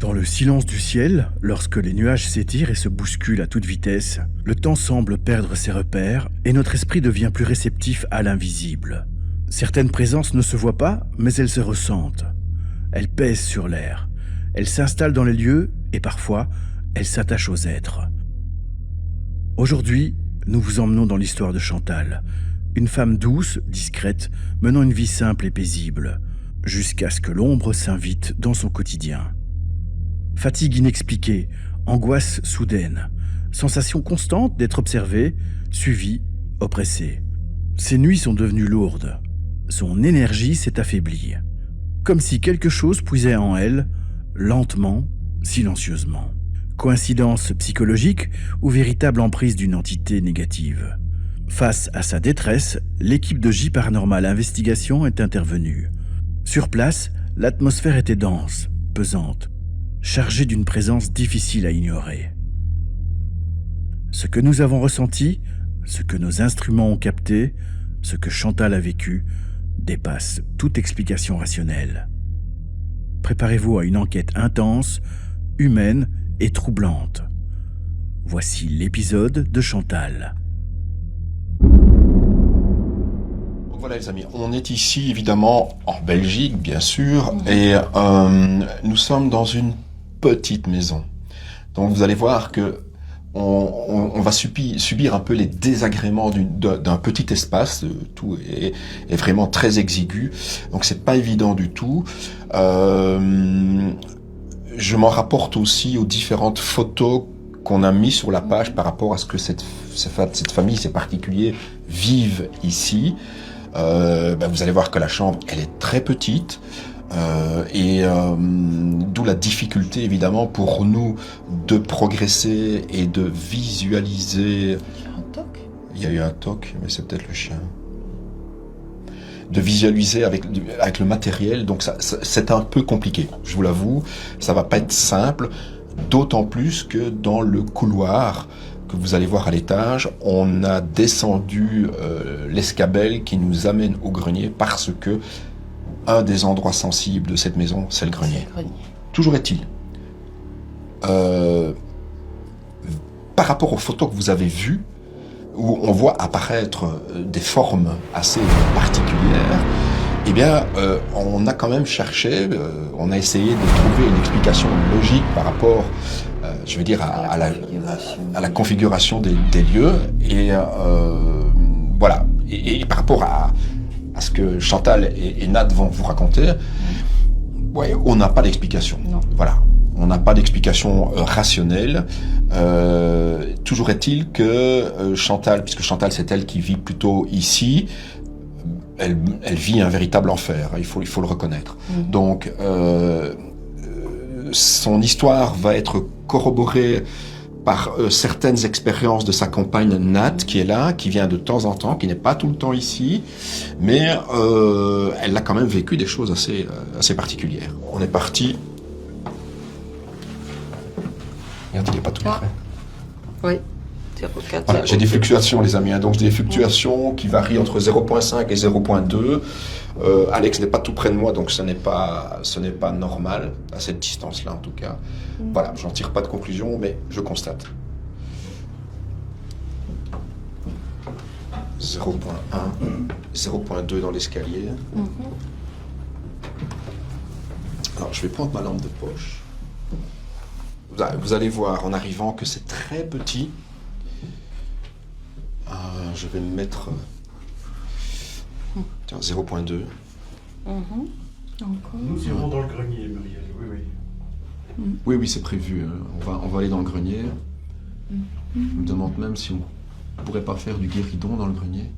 Dans le silence du ciel, lorsque les nuages s'étirent et se bousculent à toute vitesse, le temps semble perdre ses repères et notre esprit devient plus réceptif à l'invisible. Certaines présences ne se voient pas, mais elles se ressentent. Elles pèsent sur l'air. Elles s'installent dans les lieux et parfois, elles s'attachent aux êtres. Aujourd'hui, nous vous emmenons dans l'histoire de Chantal, une femme douce, discrète, menant une vie simple et paisible, jusqu'à ce que l'ombre s'invite dans son quotidien. Fatigue inexpliquée, angoisse soudaine, sensation constante d'être observée, suivie, oppressée. Ses nuits sont devenues lourdes. Son énergie s'est affaiblie. Comme si quelque chose puisait en elle, lentement, silencieusement. Coïncidence psychologique ou véritable emprise d'une entité négative? Face à sa détresse, l'équipe de J Paranormal Investigation est intervenue. Sur place, l'atmosphère était dense, pesante, chargée d'une présence difficile à ignorer. Ce que nous avons ressenti, ce que nos instruments ont capté, ce que Chantal a vécu, dépasse toute explication rationnelle. Préparez-vous à une enquête intense, humaine et troublante. Voici l'épisode de Chantal. Voilà les amis, on est ici évidemment en Belgique bien sûr et nous sommes dans une petite maison. Donc vous allez voir que on va subir un peu les désagréments d'un petit espace. Tout est vraiment très exigu, donc c'est pas évident du tout. Je m'en rapporte aussi aux différentes photos qu'on a mis sur la page par rapport à ce que cette famille, ces particuliers vivent ici. Vous allez voir que la chambre, elle est très petite, d'où la difficulté évidemment pour nous de progresser et de visualiser. Il y a eu un toc, mais c'est peut-être le chien. De visualiser avec le matériel, donc ça, c'est un peu compliqué, je vous l'avoue, ça va pas être simple, d'autant plus que dans le couloir que vous allez voir à l'étage, on a descendu l'escabelle qui nous amène au grenier parce que un des endroits sensibles de cette maison, c'est le grenier. Toujours est-il, par rapport aux photos que vous avez vues, où on voit apparaître des formes assez particulières, eh bien, on a quand même cherché, on a essayé de trouver une explication logique par rapport, je veux dire, à la configuration des lieux, et voilà. Et par rapport à ce que Chantal et Nat vont vous raconter, ouais, on n'a pas d'explication. Voilà. On n'a pas d'explication rationnelle. Toujours est-il que Chantal, puisque Chantal c'est elle qui vit plutôt ici, elle vit un véritable enfer, il faut le reconnaître. Donc son histoire va être corroborée par certaines expériences de sa compagne Nat, qui est là, qui vient de temps en temps, qui n'est pas tout le temps ici, mais elle a quand même vécu des choses assez particulières. On est parti. Regarde, il n'est pas tout prêt. Oui, 0,4. Voilà, j'ai des fluctuations, les amis. Donc, j'ai des fluctuations qui varient entre 0,5 et 0,2. Alex n'est pas tout près de moi, donc ce n'est pas normal, à cette distance-là, en tout cas. Voilà, j'en tire pas de conclusion, mais je constate. 0,1, 0,2 dans l'escalier. Alors, je vais prendre ma lampe de poche. Vous allez voir en arrivant que c'est très petit. Je vais me mettre 0,2. Nous irons dans le grenier, Muriel. Oui, c'est prévu. On va aller dans le grenier. Je me demande même si on ne pourrait pas faire du guéridon dans le grenier.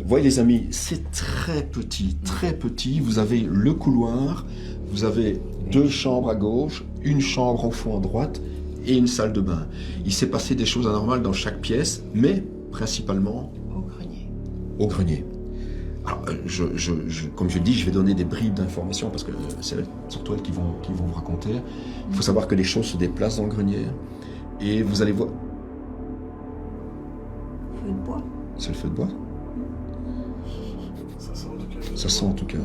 Voyez les amis, c'est très petit, très petit. Vous avez le couloir, vous avez 2 chambres à gauche, une chambre au fond à droite et une salle de bain. Il s'est passé des choses anormales dans chaque pièce, mais principalement au grenier. Alors, comme je le dis, je vais donner des bribes d'informations parce que c'est surtout elles qui vont vous raconter. Il faut savoir que les choses se déplacent dans le grenier et vous allez voir. Feu de bois. C'est le feu de bois. Ça sent en tout cas.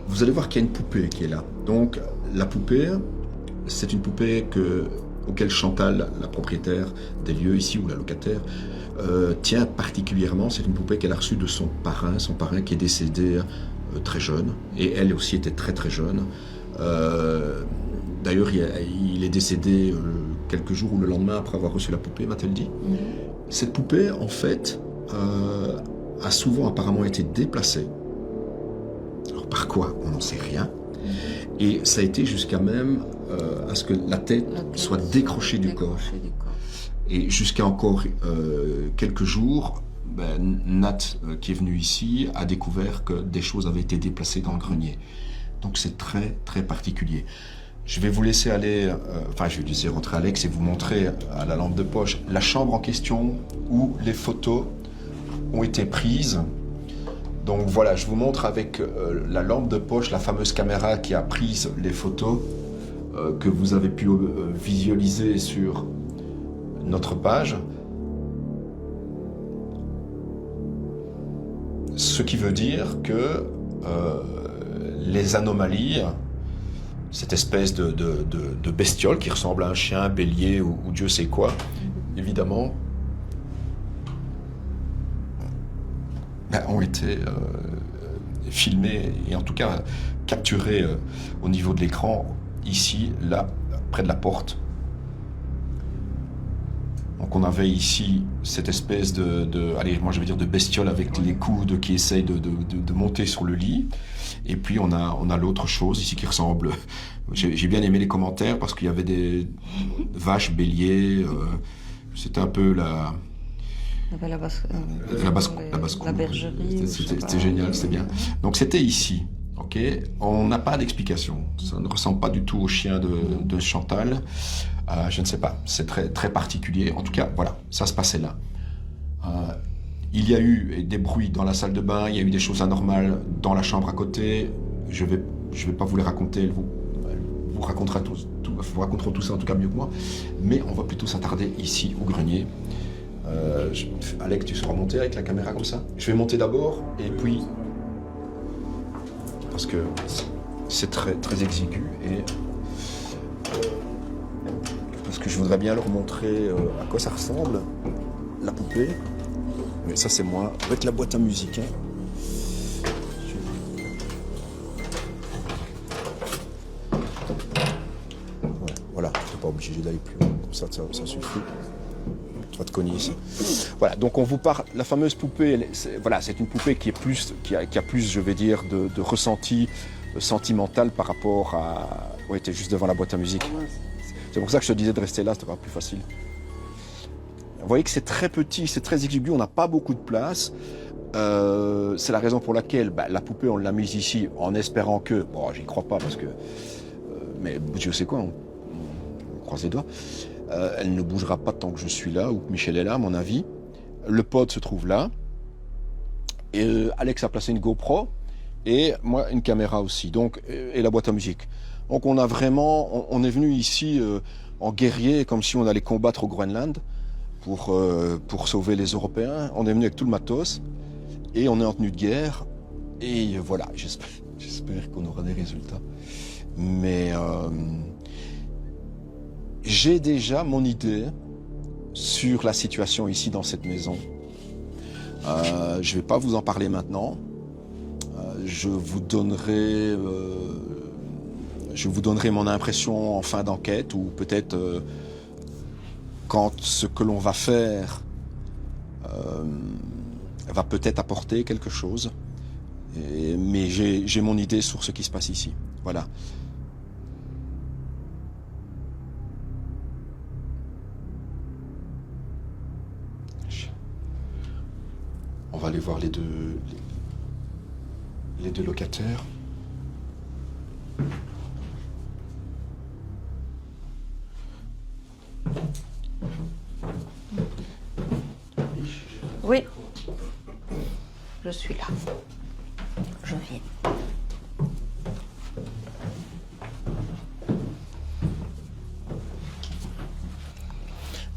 Vous allez voir qu'il y a une poupée qui est là. Donc la poupée, c'est une poupée auquel Chantal, la propriétaire des lieux ici, ou la locataire, tient particulièrement. C'est une poupée qu'elle a reçue de son parrain qui est décédé très jeune, et elle aussi était très très jeune. D'ailleurs, il est décédé quelques jours ou le lendemain après avoir reçu la poupée, m'a-t-elle dit. Cette poupée, en fait, a souvent apparemment été déplacée. Alors par quoi? On n'en sait rien. Et ça a été jusqu'à même à ce que la tête soit décrochée du corps. Et jusqu'à encore quelques jours, Nat, qui est venu ici, a découvert que des choses avaient été déplacées dans le grenier. Donc c'est très très particulier. Je vais vous laisser aller, je vais laisser rentrer Alex et vous montrer à la lampe de poche la chambre en question où les photos ont été prises. Donc voilà, je vous montre avec la lampe de poche, la fameuse caméra qui a pris les photos que vous avez pu visualiser sur notre page. Ce qui veut dire que les anomalies, cette espèce de bestiole qui ressemble à un chien, un bélier ou Dieu sait quoi, évidemment, ont été filmées et en tout cas capturées au niveau de l'écran, ici, là, près de la porte. Donc on avait ici cette espèce allez, moi je vais dire de bestiole avec les coudes qui essayent de monter sur le lit. Et puis on a l'autre chose ici qui ressemble... J'ai bien aimé les commentaires parce qu'il y avait des vaches, béliers, c'était un peu la bergerie. C'était génial, c'était bien. Donc c'était ici, ok. On n'a pas d'explication. Ça ne ressemble pas du tout au chien de Chantal. Je ne sais pas, c'est très, très particulier. En tout cas, voilà, ça se passait là. Il y a eu des bruits dans la salle de bain, il y a eu des choses anormales dans la chambre à côté. Je vais pas vous les raconter, vous raconteront tout ça en tout cas mieux que moi. Mais on va plutôt s'attarder ici au grenier. Alex, tu seras monté avec la caméra comme ça? Je vais monter d'abord et puis... Parce que c'est très, très exigu et... Parce que je voudrais bien leur montrer à quoi ça ressemble, la poupée. Mais ça c'est moi, avec la boîte à musique. Voilà, tu n'es pas obligé d'aller plus loin, comme ça suffit. Tu vas te cogner ici. Voilà, donc on vous parle, la fameuse poupée, c'est une poupée qui a plus, je vais dire, de ressenti sentimental par rapport à... Oui, tu es juste devant la boîte à musique. C'est pour ça que je te disais de rester là, c'était plus facile. Vous voyez que c'est très petit, c'est très exigu, on n'a pas beaucoup de place. C'est la raison pour laquelle la poupée, on l'a mise ici en espérant que... Bon, j'y crois pas parce que... mais je sais quoi, on croise les doigts. Elle ne bougera pas tant que je suis là, ou que Michel est là, à mon avis. Le pod se trouve là. Et Alex a placé une GoPro, et moi une caméra aussi, donc, et la boîte à musique. Donc on est venu ici en guerrier, comme si on allait combattre au Groenland pour sauver les Européens. On est venu avec tout le matos et on est en tenue de guerre. Et voilà, j'espère qu'on aura des résultats. Mais j'ai déjà mon idée sur la situation ici dans cette maison. Je ne vais pas vous en parler maintenant. Je vous donnerai mon impression en fin d'enquête, ou peut-être quand ce que l'on va faire va peut-être apporter quelque chose. Mais j'ai mon idée sur ce qui se passe ici. Voilà. On va aller voir les deux locataires. Oui, je suis là. Je viens.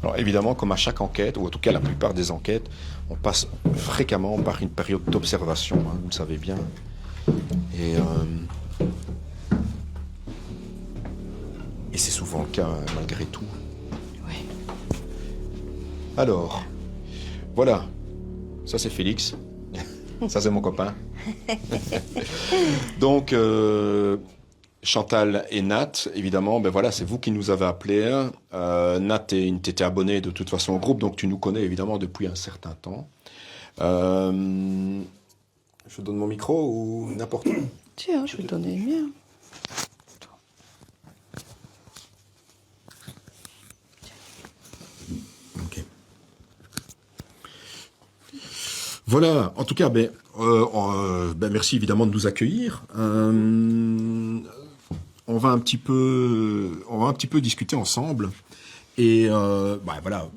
Alors évidemment, comme à chaque enquête, ou en tout cas la plupart des enquêtes, on passe fréquemment par une période d'observation, hein, vous le savez bien. Et Et c'est souvent le cas, hein, malgré tout. Ouais. Alors, voilà. Ça, c'est Félix. Ça, c'est mon copain. Donc, Chantal et Nat, évidemment, ben voilà, c'est vous qui nous avez appelés. Nat, t'étais abonné de toute façon au groupe, donc tu nous connais évidemment depuis un certain temps. Je donne mon micro ou n'importe où. Tiens, je vais te donner le mien. Ok. Voilà, en tout cas, merci évidemment de nous accueillir. On va un petit peu discuter ensemble. Et voilà,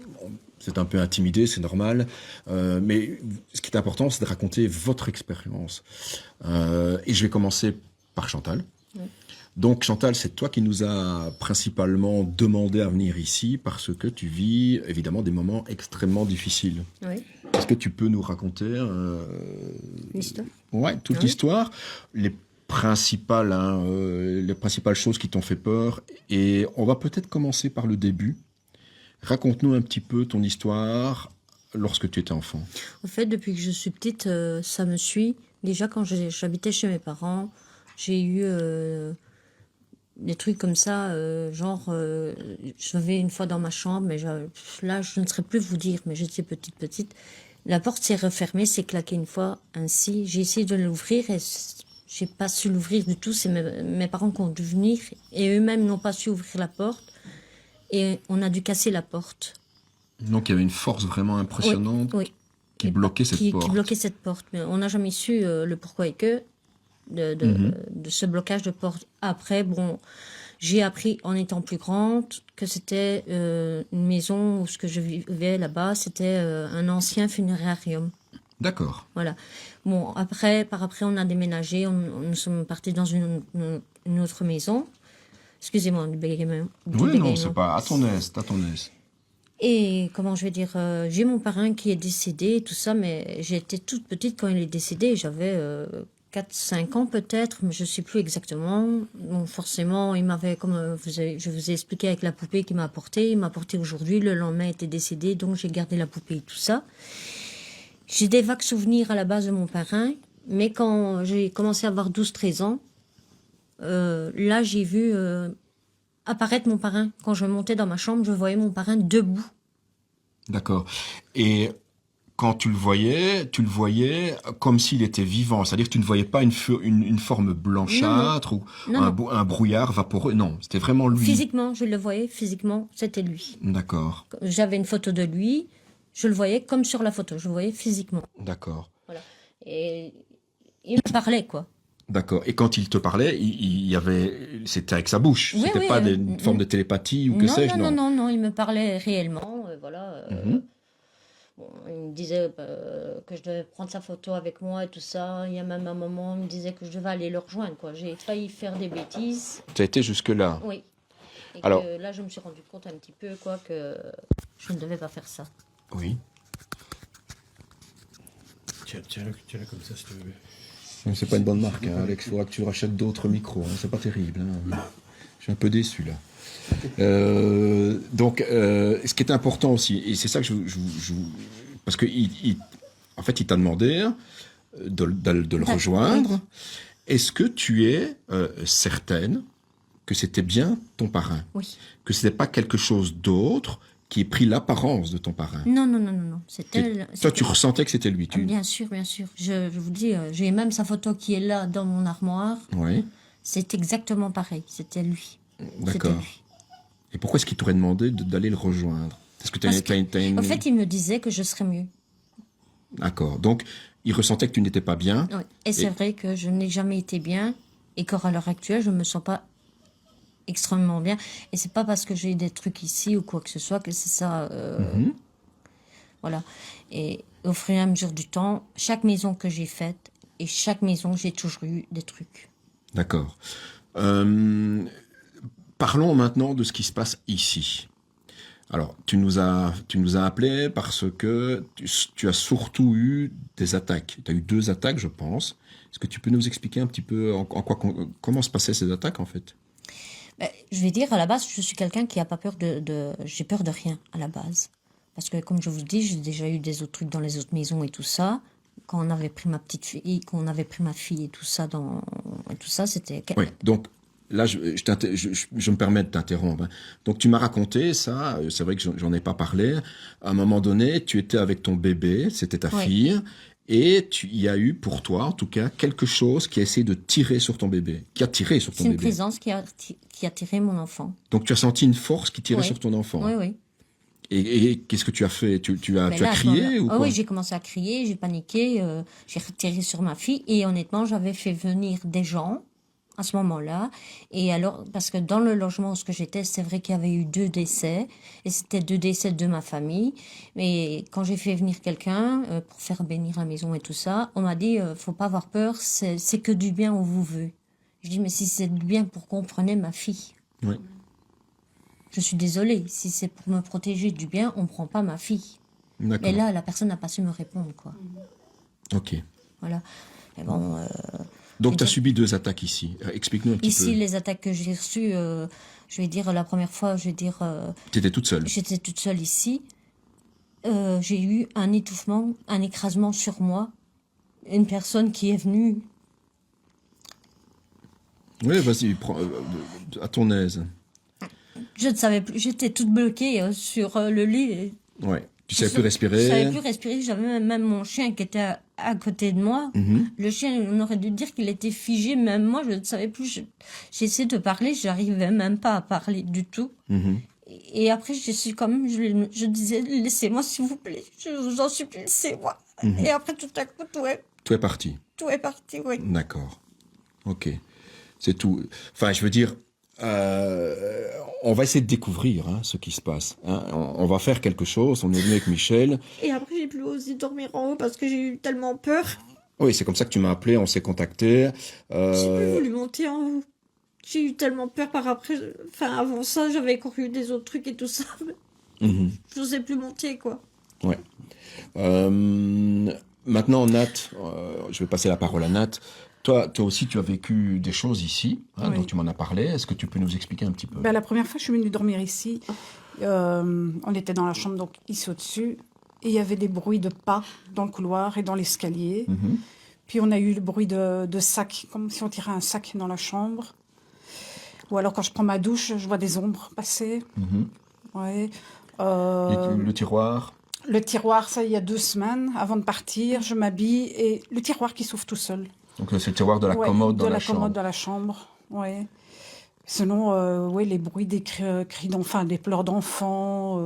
c'est un peu intimidé, c'est normal. Mais ce qui est important, c'est de raconter votre expérience. Et je vais commencer par Chantal. Oui. Donc Chantal, c'est toi qui nous as principalement demandé à venir ici parce que tu vis évidemment des moments extrêmement difficiles. Oui. Est-ce que tu peux nous raconter L'histoire. Ouais, toute Oui. l'histoire, les principales choses qui t'ont fait peur. Et on va peut-être commencer par le début. Raconte-nous un petit peu ton histoire lorsque tu étais enfant. En fait, depuis que je suis petite, ça me suit. Déjà, quand j'habitais chez mes parents, j'ai eu des trucs comme ça, je vais une fois dans ma chambre, mais là, je ne saurais plus vous dire, mais j'étais petite. La porte s'est refermée, s'est claquée une fois, ainsi. J'ai essayé de l'ouvrir et j'ai pas su l'ouvrir du tout. C'est mes parents qui ont dû venir et eux-mêmes n'ont pas su ouvrir la porte. Et on a dû casser la porte. Donc il y avait une force vraiment impressionnante Oui. qui bloquait cette porte. Qui bloquait cette porte. Mais on n'a jamais su le pourquoi et que de ce blocage de porte. Après, j'ai appris en étant plus grande que c'était une maison où ce que je vivais là-bas, c'était un ancien funérarium. D'accord. Voilà. Bon, par après, on a déménagé. Nous sommes partis dans une autre maison. Excusez-moi du bégaiement. Oui, non, c'est pas à ton aise, Et comment je vais dire, j'ai mon parrain qui est décédé et tout ça, mais j'étais toute petite quand il est décédé. J'avais 4-5 ans peut-être, mais je ne sais plus exactement. Donc forcément, il m'avait, comme je vous ai expliqué avec la poupée qu'il m'a apporté, il m'a apporté aujourd'hui. Le lendemain, il était décédé, donc j'ai gardé la poupée et tout ça. J'ai des vagues souvenirs à la base de mon parrain, mais quand j'ai commencé à avoir 12-13 ans, là, j'ai vu apparaître mon parrain. Quand je montais dans ma chambre, je voyais mon parrain debout. D'accord. Et quand tu le voyais comme s'il était vivant. C'est-à-dire que tu ne voyais pas une forme blanchâtre ou un brouillard vaporeux. Non, c'était vraiment lui. Physiquement, je le voyais. Physiquement, c'était lui. D'accord. J'avais une photo de lui. Je le voyais comme sur la photo. Je le voyais physiquement. D'accord. Voilà. Et il me parlait, quoi. D'accord. Et quand il te parlait, c'était avec sa bouche. Oui, c'était pas une forme de télépathie ou que sais-je, non. Non, il me parlait réellement, voilà. Il me disait que je devais prendre sa photo avec moi et tout ça. Il y a même un moment, il me disait que je devais aller le rejoindre, quoi. J'ai failli faire des bêtises. Tu as été jusque-là. Oui. Et alors, que là, je me suis rendu compte un petit peu, quoi, que je ne devais pas faire ça. Oui. Tiens-le comme ça, si tu veux. C'est pas une bonne marque, hein, Alex. Il faudra que tu rachètes d'autres micros. Hein. C'est pas terrible. Hein. Je suis un peu déçu, là. Donc, ce qui est important aussi, et c'est ça que parce que en fait, il t'a demandé de le rejoindre. Oui. Est-ce que tu es certaine que c'était bien ton parrain? Oui. Que c'était pas quelque chose d'autre qui ait pris l'apparence de ton parrain? Non. Toi, tu ressentais que c'était lui. Bien sûr. Je vous dis, j'ai même sa photo qui est là dans mon armoire. Oui. C'est exactement pareil. C'était lui. D'accord. Et pourquoi est-ce qu'il t'aurait demandé d'aller le rejoindre? En fait, il me disait que je serais mieux. D'accord. Donc, il ressentait que tu n'étais pas bien. Oui. Et c'est vrai que je n'ai jamais été bien et qu'à l'heure actuelle, je me sens pas extrêmement bien. Et c'est pas parce que j'ai des trucs ici ou quoi que ce soit que c'est ça. Voilà. Et au fur et à mesure du temps, chaque maison que j'ai faite et chaque maison, j'ai toujours eu des trucs. D'accord. Parlons maintenant de ce qui se passe ici. Alors, tu nous as appelé parce que tu as surtout eu des attaques. Tu as eu 2 attaques, je pense. Est-ce que tu peux nous expliquer un petit peu comment se passaient ces attaques, en fait? Je vais dire, à la base, je suis quelqu'un qui a pas peur j'ai peur de rien, à la base. Parce que, comme je vous dis, j'ai déjà eu des autres trucs dans les autres maisons et tout ça. Quand on avait pris ma petite fille, quand on avait pris ma fille et tout ça, c'était... Oui, donc là, je me permets de t'interrompre, hein. Donc tu m'as raconté ça, c'est vrai que j'en ai pas parlé. À un moment donné, tu étais avec ton bébé, c'était ta Oui. fille, et il y a eu pour toi, en tout cas, quelque chose qui a essayé de tirer sur ton bébé, qui a tiré sur ton C'est une bébé. présence qui a tiré mon enfant. Donc tu as senti une force qui tirait Oui. sur ton enfant. Oui, oui. Et qu'est-ce que tu as fait? Tu as Mais là, à ce crié moment-là- ou Ah quoi? oui, j'ai commencé à crier, j'ai paniqué, j'ai retiré sur ma fille et honnêtement, j'avais fait venir des gens à ce moment-là. Et alors, parce que dans le logement où j'étais, c'est vrai qu'il y avait eu 2 décès et c'était 2 décès de ma famille. Mais quand j'ai fait venir quelqu'un pour faire bénir la maison et tout ça, on m'a dit, faut pas avoir peur, c'est que du bien on vous veut. Je dis, mais si c'est du bien pour qu'on prenait ma fille. Oui. Je suis désolée, si c'est pour me protéger du bien, on prend pas ma fille. D'accord. Mais là, la personne n'a pas su me répondre, quoi. Ok. Voilà. Mais bon, Donc tu as donc- subi 2 attaques ici. Explique-nous un petit ici, peu. les attaques que j'ai reçues, je vais dire, la première fois, Tu étais toute seule. j'étais toute seule ici. J'ai eu un étouffement, un écrasement sur moi. Une personne qui est venue. Oui, vas-y, prends, à ton aise. Je ne savais plus, j'étais toute bloquée sur le lit. Et Ouais. Tu savais plus je respirer. savais plus respirer. J'avais même mon chien qui était à côté de moi. Mhm. Le chien, on aurait dû dire qu'il était figé. Même moi, je ne savais plus. J'ai essayé de parler, j'arrivais même pas à parler du tout. Mhm. Et après, je suis quand même, je disais, laissez-moi s'il vous plaît. Je vous en supplie, laissez-moi. Mhm. Et après, tout à coup, Tout est parti. tout est parti, oui. D'accord. Ok. C'est tout. Enfin, je veux dire, on va essayer de découvrir ce qui se passe. Hein. On va faire quelque chose. On est venu avec Michel. Et après, j'ai plus osé dormir en haut parce que j'ai eu tellement peur. Oui, c'est comme ça que tu m'as appelé. On s'est contacté. J'ai plus voulu monter en haut. J'ai eu tellement peur par après. Enfin, avant ça, j'avais encore eu des autres trucs et tout ça. Mhm. Je n'osais plus monter, quoi. Ouais. Maintenant, Nat, je vais passer la parole à Nat. Toi aussi, tu as vécu des choses ici, Oui. donc tu m'en as parlé. Est-ce que tu peux nous expliquer un petit peu? Ben, la première fois, je suis venue dormir ici. On était dans la chambre, donc ici au-dessus. Et il y avait des bruits de pas dans le couloir et dans l'escalier. Mhm. Puis on a eu le bruit de sac, comme si on tirait un sac dans la chambre. Ou alors quand je prends ma douche, je vois des ombres passer. Mhm. Ouais. Le tiroir. Le tiroir, ça, il y a 2 semaines. Avant de partir, je m'habille et le tiroir qui s'ouvre tout seul. Donc c'est le tiroir de la Ouais, commode dans de la la chambre. commode dans la chambre, ouais. Sinon, ouais, les bruits des cris d'enfants, des pleurs d'enfants.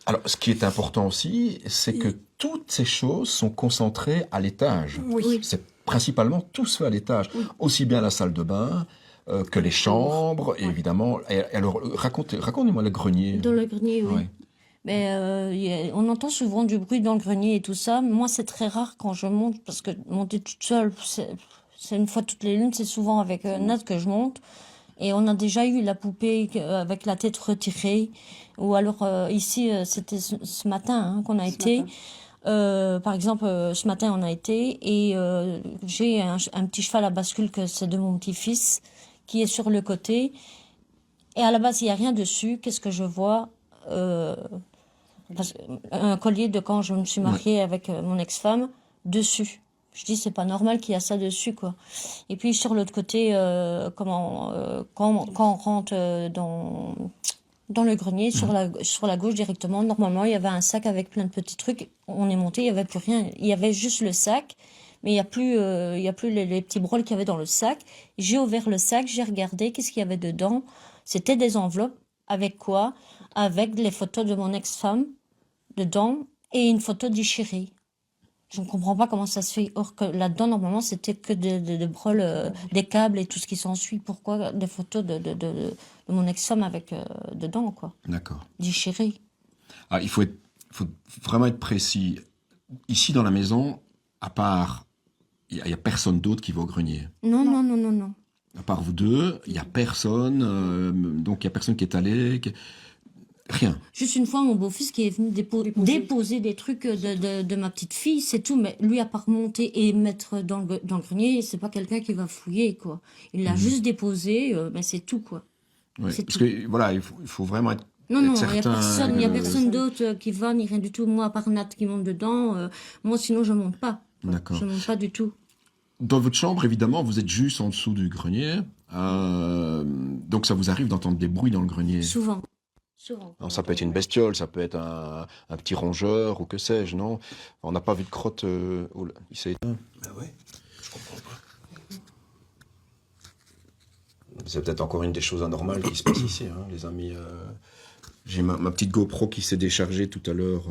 Alors, ce qui est important aussi, c'est que toutes ces choses sont concentrées à l'étage. Oui. C'est principalement tout se fait à l'étage. Aussi bien la salle de bain que les chambres, et évidemment. Et alors, racontez-moi le grenier. Dans le grenier, oui. Ouais. Mais on entend souvent du bruit dans le grenier et tout ça. Moi, c'est très rare quand je monte, parce que monter toute seule, c'est une fois toutes les lunes, c'est souvent avec Nat que je monte. Et on a déjà eu la poupée avec la tête retirée. Ou alors, ici, c'était ce matin qu'on a été. Par exemple, ce matin, on a été et j'ai un petit cheval à bascule que c'est de mon petit-fils qui est sur le côté. Et à la base, il n'y a rien dessus. Qu'est-ce que je vois un collier de quand je me suis mariée avec mon ex-femme dessus. Je dis, c'est pas normal qu'il y a ça dessus, quoi. Et puis, sur l'autre côté, quand on rentre dans le grenier, sur la gauche directement, normalement, il y avait un sac avec plein de petits trucs. On est monté, il y avait plus rien. Il y avait juste le sac, mais il y a plus les petits brols qu'il y avait dans le sac. J'ai ouvert le sac, j'ai regardé qu'est-ce qu'il y avait dedans. C'était des enveloppes. Avec quoi? Avec les photos de mon ex-femme dedans et une photo déchirée. Je ne comprends pas comment ça se fait. Or que là-dedans, normalement, c'était que de brols, des câbles et tout ce qui s'ensuit. Pourquoi des photos de mon ex-femme avec dedans, quoi? D'accord. Déchirées. Ah, il faut vraiment être précis. Ici, dans la maison, à part... Il n'y a personne d'autre qui va au grenier. Non, non, non, non, non. À part vous deux, il n'y a personne. Donc, il n'y a personne qui est allé. Rien. Juste une fois, mon beau-fils qui est venu déposer des trucs de ma petite fille, c'est tout. Mais lui, à part monter et mettre dans le grenier, c'est pas quelqu'un qui va fouiller, quoi. Il l'a juste déposé, mais c'est tout, quoi. Oui, C'est parce tout. que voilà, il faut vraiment être Non, non, certain. il y a que- personne d'autre qui va, ni rien du tout. Moi, à part Nat qui monte dedans, moi, sinon, je monte pas. D'accord. Je monte pas du tout. Dans votre chambre, évidemment, vous êtes juste en dessous du grenier. Donc ça vous arrive d'entendre des bruits dans le grenier. Souvent. Souvent. Non, ça peut être une bestiole, ça peut être un petit rongeur ou que sais-je, non? On n'a pas vu de crotte. Oh là, il s'est éteint. Ah ouais, je comprends pas. C'est peut-être encore une des choses anormales qui se passe ici, hein, les amis. J'ai ma petite GoPro qui s'est déchargée tout à l'heure.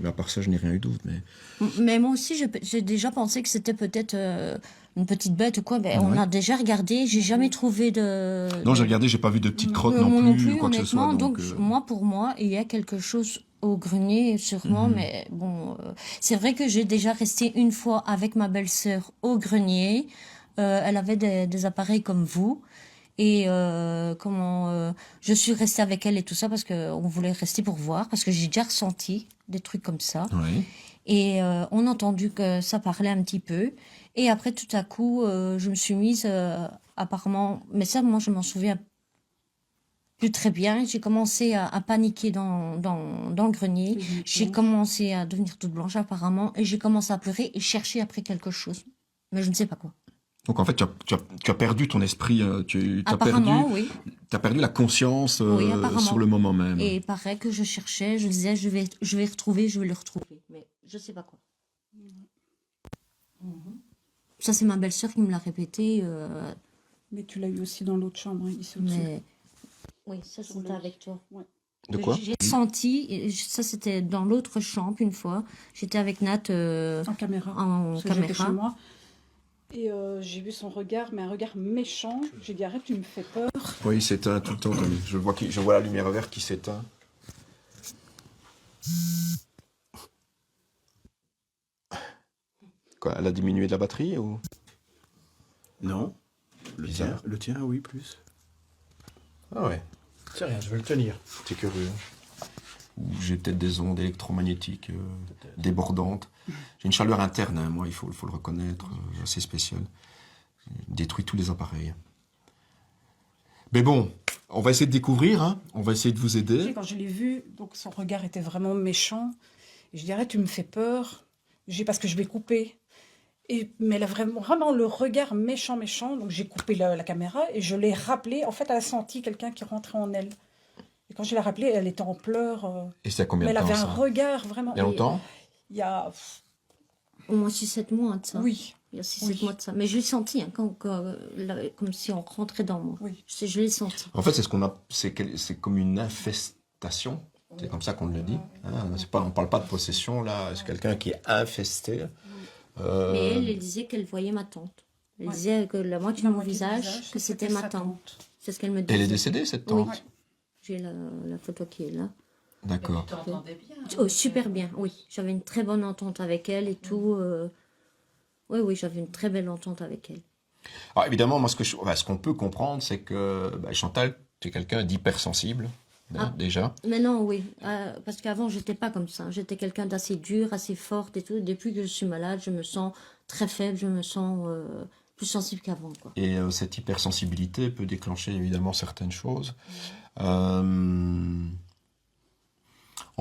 Mais à part ça, je n'ai rien eu d'autre. Mais moi aussi, j'ai déjà pensé que c'était peut-être une petite bête ou quoi. Mais on a déjà regardé, j'ai jamais trouvé de... Non, j'ai regardé, j'ai pas vu de petites crottes moi non plus, ou quoi que ce soit. honnêtement. Donc, moi, pour moi, il y a quelque chose au grenier, sûrement. Mais bon, c'est vrai que j'ai déjà resté une fois avec ma belle-sœur au grenier. Elle avait des appareils comme vous. Et je suis restée avec elle et tout ça parce qu'on voulait rester pour voir, parce que j'ai déjà ressenti des trucs comme ça. Oui. Et on a entendu que ça parlait un petit peu. Et après, tout à coup, je me suis mise, apparemment... Mais ça, moi, je m'en souviens plus très bien. J'ai commencé à paniquer dans le grenier. J'ai commencé à devenir toute blanche, apparemment. Et j'ai commencé à pleurer et chercher après quelque chose. Mais je ne sais pas quoi. Donc en fait, tu as perdu ton esprit, tu as Apparemment, oui. perdu la conscience Oui, apparemment. sur le moment même. Et il paraît que je cherchais, je disais, je vais le retrouver. Mais je sais pas quoi. Ça, c'est ma belle-sœur qui me l'a répété. Mais tu l'as eu aussi dans l'autre chambre, hein, ici au-dessus. Mais oui, ça, c'était avec toi. De quoi? J'ai senti, et ça, c'était dans l'autre chambre une fois. J'étais avec Nat En caméra. en Parce que j'étais caméra. chez moi. Et j'ai vu son regard, mais un regard méchant. J'ai dit, arrête, tu me fais peur. Oui, il s'éteint tout le temps, Tommy. Je vois la lumière verte qui s'éteint. Quoi, elle a diminué de la batterie ou? Non, Bizarre. le tien, oui, plus. Ah ouais, C'est rien, je vais le tenir. c'est curieux. Ou j'ai peut-être des ondes électromagnétiques débordantes. J'ai une chaleur interne, hein, moi, il faut le reconnaître, assez spéciale. Détruit tous les appareils. Mais bon, on va essayer de découvrir, hein. On va essayer de vous aider. Quand je l'ai vu, donc son regard était vraiment méchant. Et je dis, arrête, tu me fais peur. Parce que je vais couper. Mais elle a vraiment le regard méchant. Donc j'ai coupé la caméra et je l'ai rappelé. En fait, elle a senti quelqu'un qui rentrait en elle. Et quand je l'ai rappelée, elle était en pleurs. Et c'est à combien Mais de elle temps, avait ça? un regard vraiment... Il y a longtemps? Il y a... Au moins 6-7 mois de ça. Oui. Il y a 6-7 mois de ça. Mais je l'ai senti, hein, comme si on rentrait dans moi. Oui. Je l'ai senti. En fait, c'est comme une infestation. C'est comme ça qu'on le dit. Hein, on parle pas de possession, là. C'est quelqu'un qui est infesté. Mais elle disait qu'elle voyait ma tante. Elle disait que la moitié de mon visage, que c'était ma tante. C'est ce qu'elle me disait. Elle est décédée, cette tante? Oui. J'ai la photo qui est là. D'accord. Tu t'entendais bien. Oh, super bien, oui. J'avais une très bonne entente avec elle et tout. Oui, j'avais une très belle entente avec elle. Alors évidemment, moi, ce qu'on peut comprendre, c'est que Chantal, tu es quelqu'un d'hypersensible, déjà. Mais non, oui. Parce qu'avant, j'étais pas comme ça. J'étais quelqu'un d'assez dur, assez forte et tout. Depuis que je suis malade, je me sens très faible, je me sens plus sensible qu'avant, quoi. Et cette hypersensibilité peut déclencher évidemment certaines choses. On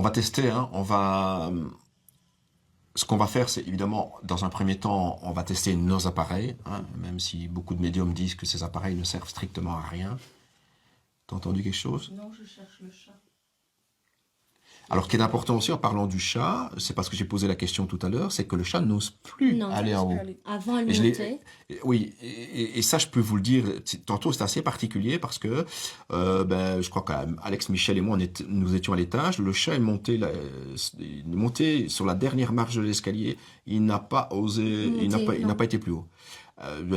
va tester, hein. Ce qu'on va faire, c'est évidemment, dans un premier temps, on va tester nos appareils, hein, même si beaucoup de médiums disent que ces appareils ne servent strictement à rien. T'as entendu quelque chose? Non, je cherche le chat. Alors, ce qui est important aussi en parlant du chat, c'est parce que j'ai posé la question tout à l'heure, c'est que le chat n'ose plus Non, aller en haut. Avant, elle Et montait. Oui, et ça, je peux vous le dire, tantôt, c'est assez particulier parce que je crois qu'Alex, Michel et moi, nous étions à l'étage. Le chat est monté sur la dernière marche de l'escalier. Il n'a pas osé, il n'a pas été plus haut.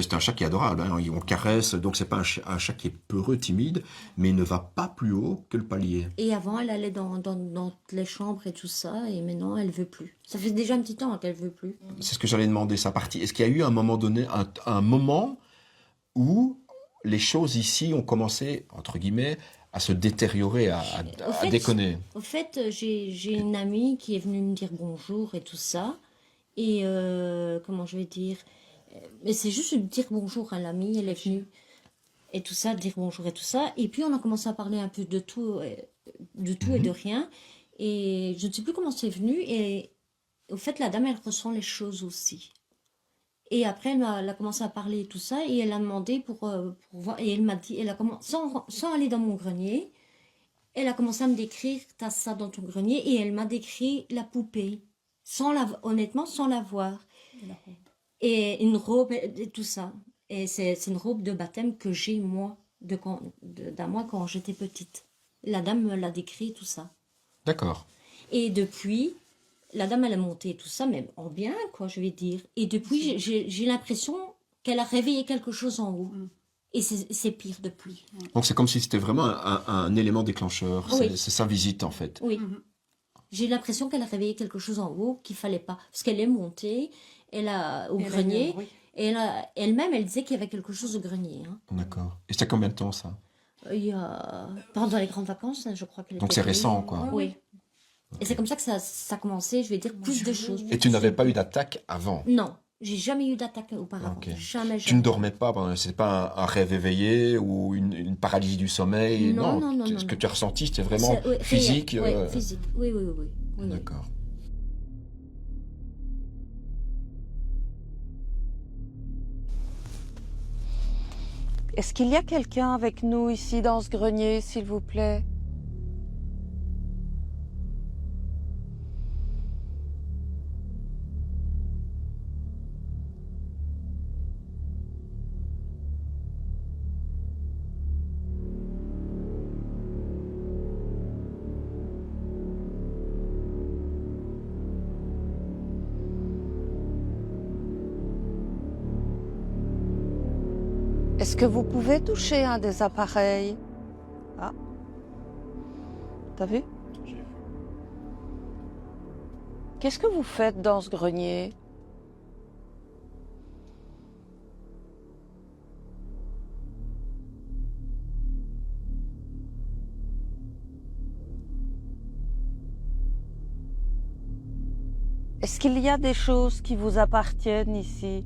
C'est un chat qui est adorable, hein, on le caresse, donc c'est pas un chat qui est peureux, timide, mais il ne va pas plus haut que le palier. Et avant, elle allait dans les chambres et tout ça, et maintenant, elle veut plus. Ça fait déjà un petit temps qu'elle veut plus. C'est ce que j'allais demander, sa partie. Est-ce qu'il y a eu un moment donné, un moment où les choses ici ont commencé, entre guillemets, à se détériorer, à déconner? Au fait, j'ai une amie qui est venue me dire bonjour et tout ça, et comment je vais dire... Mais c'est juste lui dire bonjour à l'amie, elle est venue. et tout ça, dire bonjour et tout ça. Et puis on a commencé à parler un peu de tout et de rien. Et je ne sais plus comment c'est venu. Et au fait, la dame, elle ressent les choses aussi. Et après, elle a commencé à parler et tout ça. Et elle a demandé pour voir. Et elle m'a dit, sans aller dans mon grenier, elle a commencé à me décrire, t'as ça dans ton grenier. Et elle m'a décrit la poupée. Honnêtement, sans la voir. Et une robe et tout ça. Et c'est une robe de baptême que j'ai, moi, d'un mois quand j'étais petite. La dame me l'a décrit, tout ça. D'accord. Et depuis, la dame, elle a monté tout ça, mais en bien, quoi, je vais dire. Et depuis, j'ai l'impression qu'elle a réveillé quelque chose en haut. Et c'est pire depuis. Donc c'est comme si c'était vraiment un élément déclencheur. Oui. C'est sa visite en fait. Oui. J'ai l'impression qu'elle a réveillé quelque chose en haut qu'il fallait pas. Parce qu'elle est montée, au grenier, et elle-même, elle disait qu'il y avait quelque chose au grenier. Hein. D'accord. Et c'était combien de temps ça? Il y a... Pendant les grandes vacances, je crois qu'elle Donc était c'est venue. récent quoi. Oui. Et c'est comme ça que ça a commencé, je vais dire, plus de choses. Et tu n'avais pas eu d'attaque avant? Non, j'ai jamais eu d'attaque auparavant. Ok. Jamais. Tu ne dormais pas pendant... C'est pas un rêve éveillé ou une paralysie du sommeil? Non. Ce que tu as ressenti, c'était vraiment Oui, physique? Oui, physique. Oui. D'accord. Est-ce qu'il y a quelqu'un avec nous ici dans ce grenier, s'il vous plaît? Est-ce que vous pouvez toucher un des appareils? Ah. T'as vu? Qu'est-ce que vous faites dans ce grenier? Est-ce qu'il y a des choses qui vous appartiennent ici?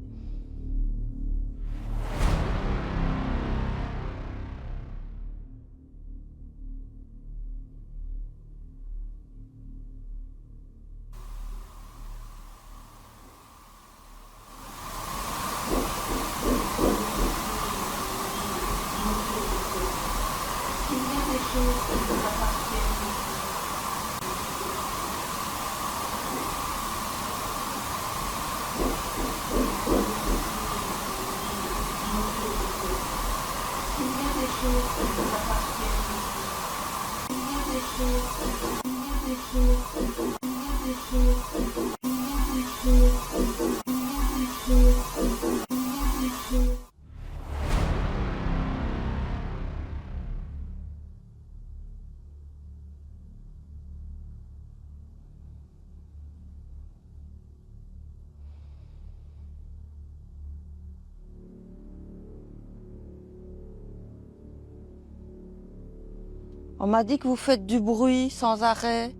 On m'a dit que vous faites du bruit sans arrêt.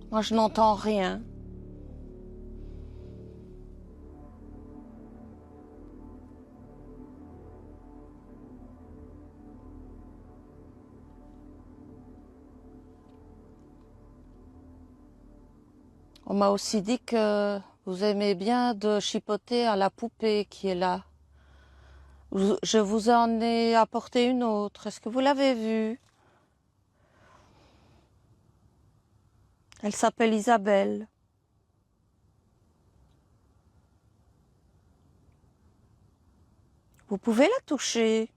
Moi, je n'entends rien. On m'a aussi dit que vous aimez bien de chipoter à la poupée qui est là. Je vous en ai apporté une autre. Est-ce que vous l'avez vue? Elle s'appelle Isabelle. Vous pouvez la toucher.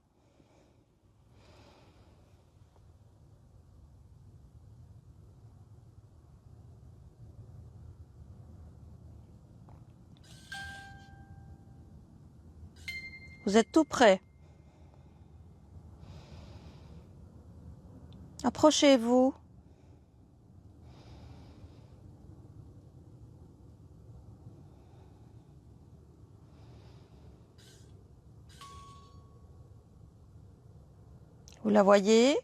Vous êtes tout près. Approchez-vous. Vous la voyez?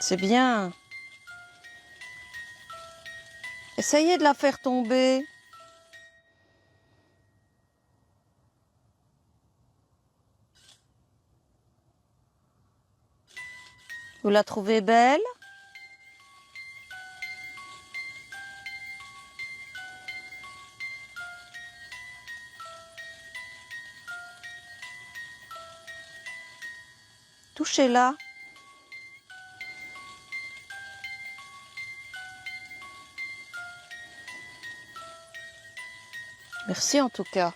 C'est bien. Essayez de la faire tomber. Vous la trouvez belle? Touchez-la. Merci en tout cas.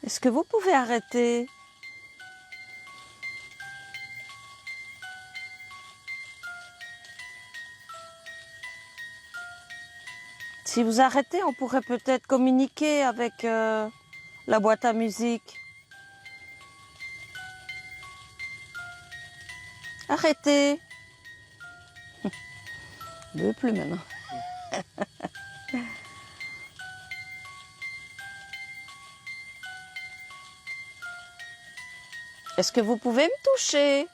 Est-ce que vous pouvez arrêter? Si vous arrêtez, on pourrait peut-être communiquer avec la boîte à musique. Arrêtez. Je ne veux plus maintenant. Est-ce que vous pouvez me toucher?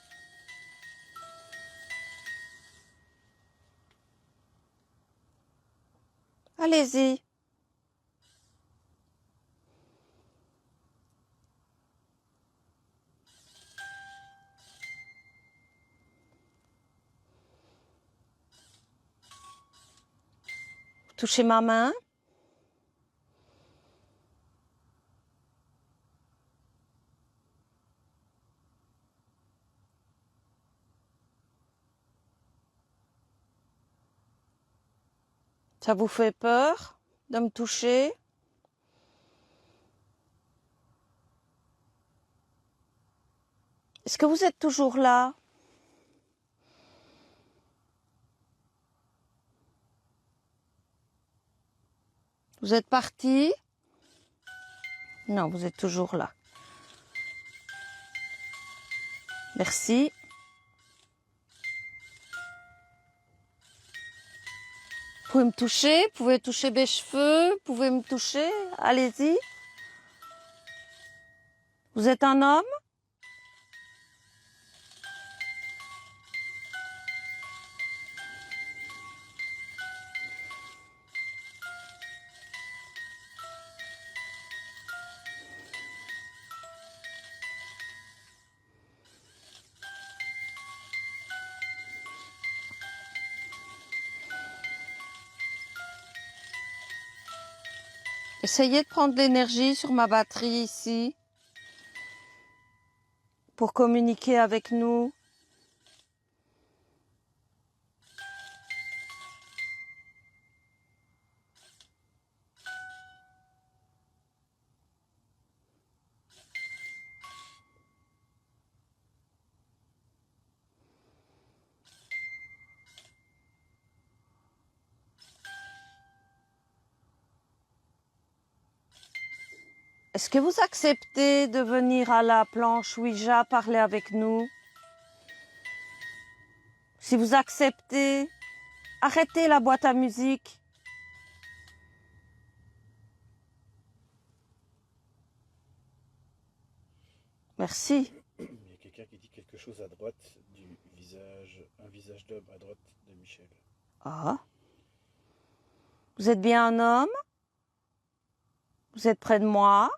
Allez-y. Touchez ma main. Ça vous fait peur de me toucher? Est-ce que vous êtes toujours là? Vous êtes parti? Non, vous êtes toujours là. Merci. Vous pouvez me toucher, vous pouvez toucher mes cheveux, vous pouvez me toucher, allez-y. Vous êtes un homme? Essayez de prendre de l'énergie sur ma batterie ici pour communiquer avec nous. Est-ce que vous acceptez de venir à la planche Ouija parler avec nous? Si vous acceptez, arrêtez la boîte à musique. Merci. Il y a quelqu'un qui dit quelque chose à droite du visage, un visage d'homme à droite de Michel. Ah. Vous êtes bien un homme? Vous êtes près de moi?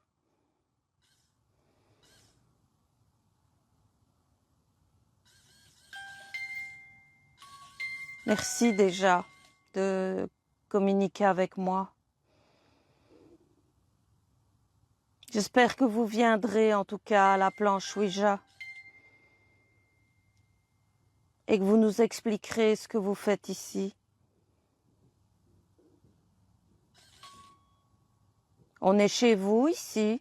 Merci déjà de communiquer avec moi. J'espère que vous viendrez en tout cas à la planche Ouija et que vous nous expliquerez ce que vous faites ici. On est chez vous ici.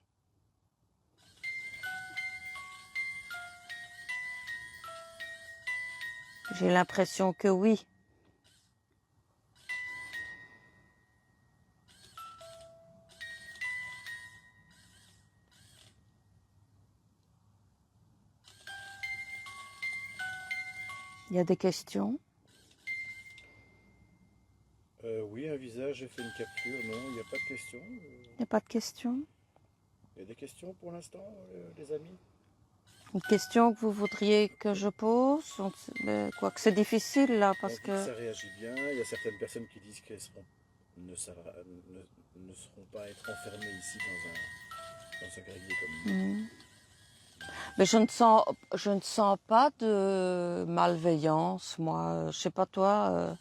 J'ai l'impression que oui. Il y a des questions? Oui, un visage, j'ai fait une capture. Non, il n'y a pas de questions. Il n'y a pas de question? Il y a des questions pour l'instant, les amis? Une question que vous voudriez que je pose? Quoique c'est difficile là, On parce dit que... ça réagit bien. Il y a certaines personnes qui disent qu'elles ne seront pas être enfermées ici dans un grenier comme nous. Mhm. Mais je ne sens pas de malveillance, moi. Je sais pas toi,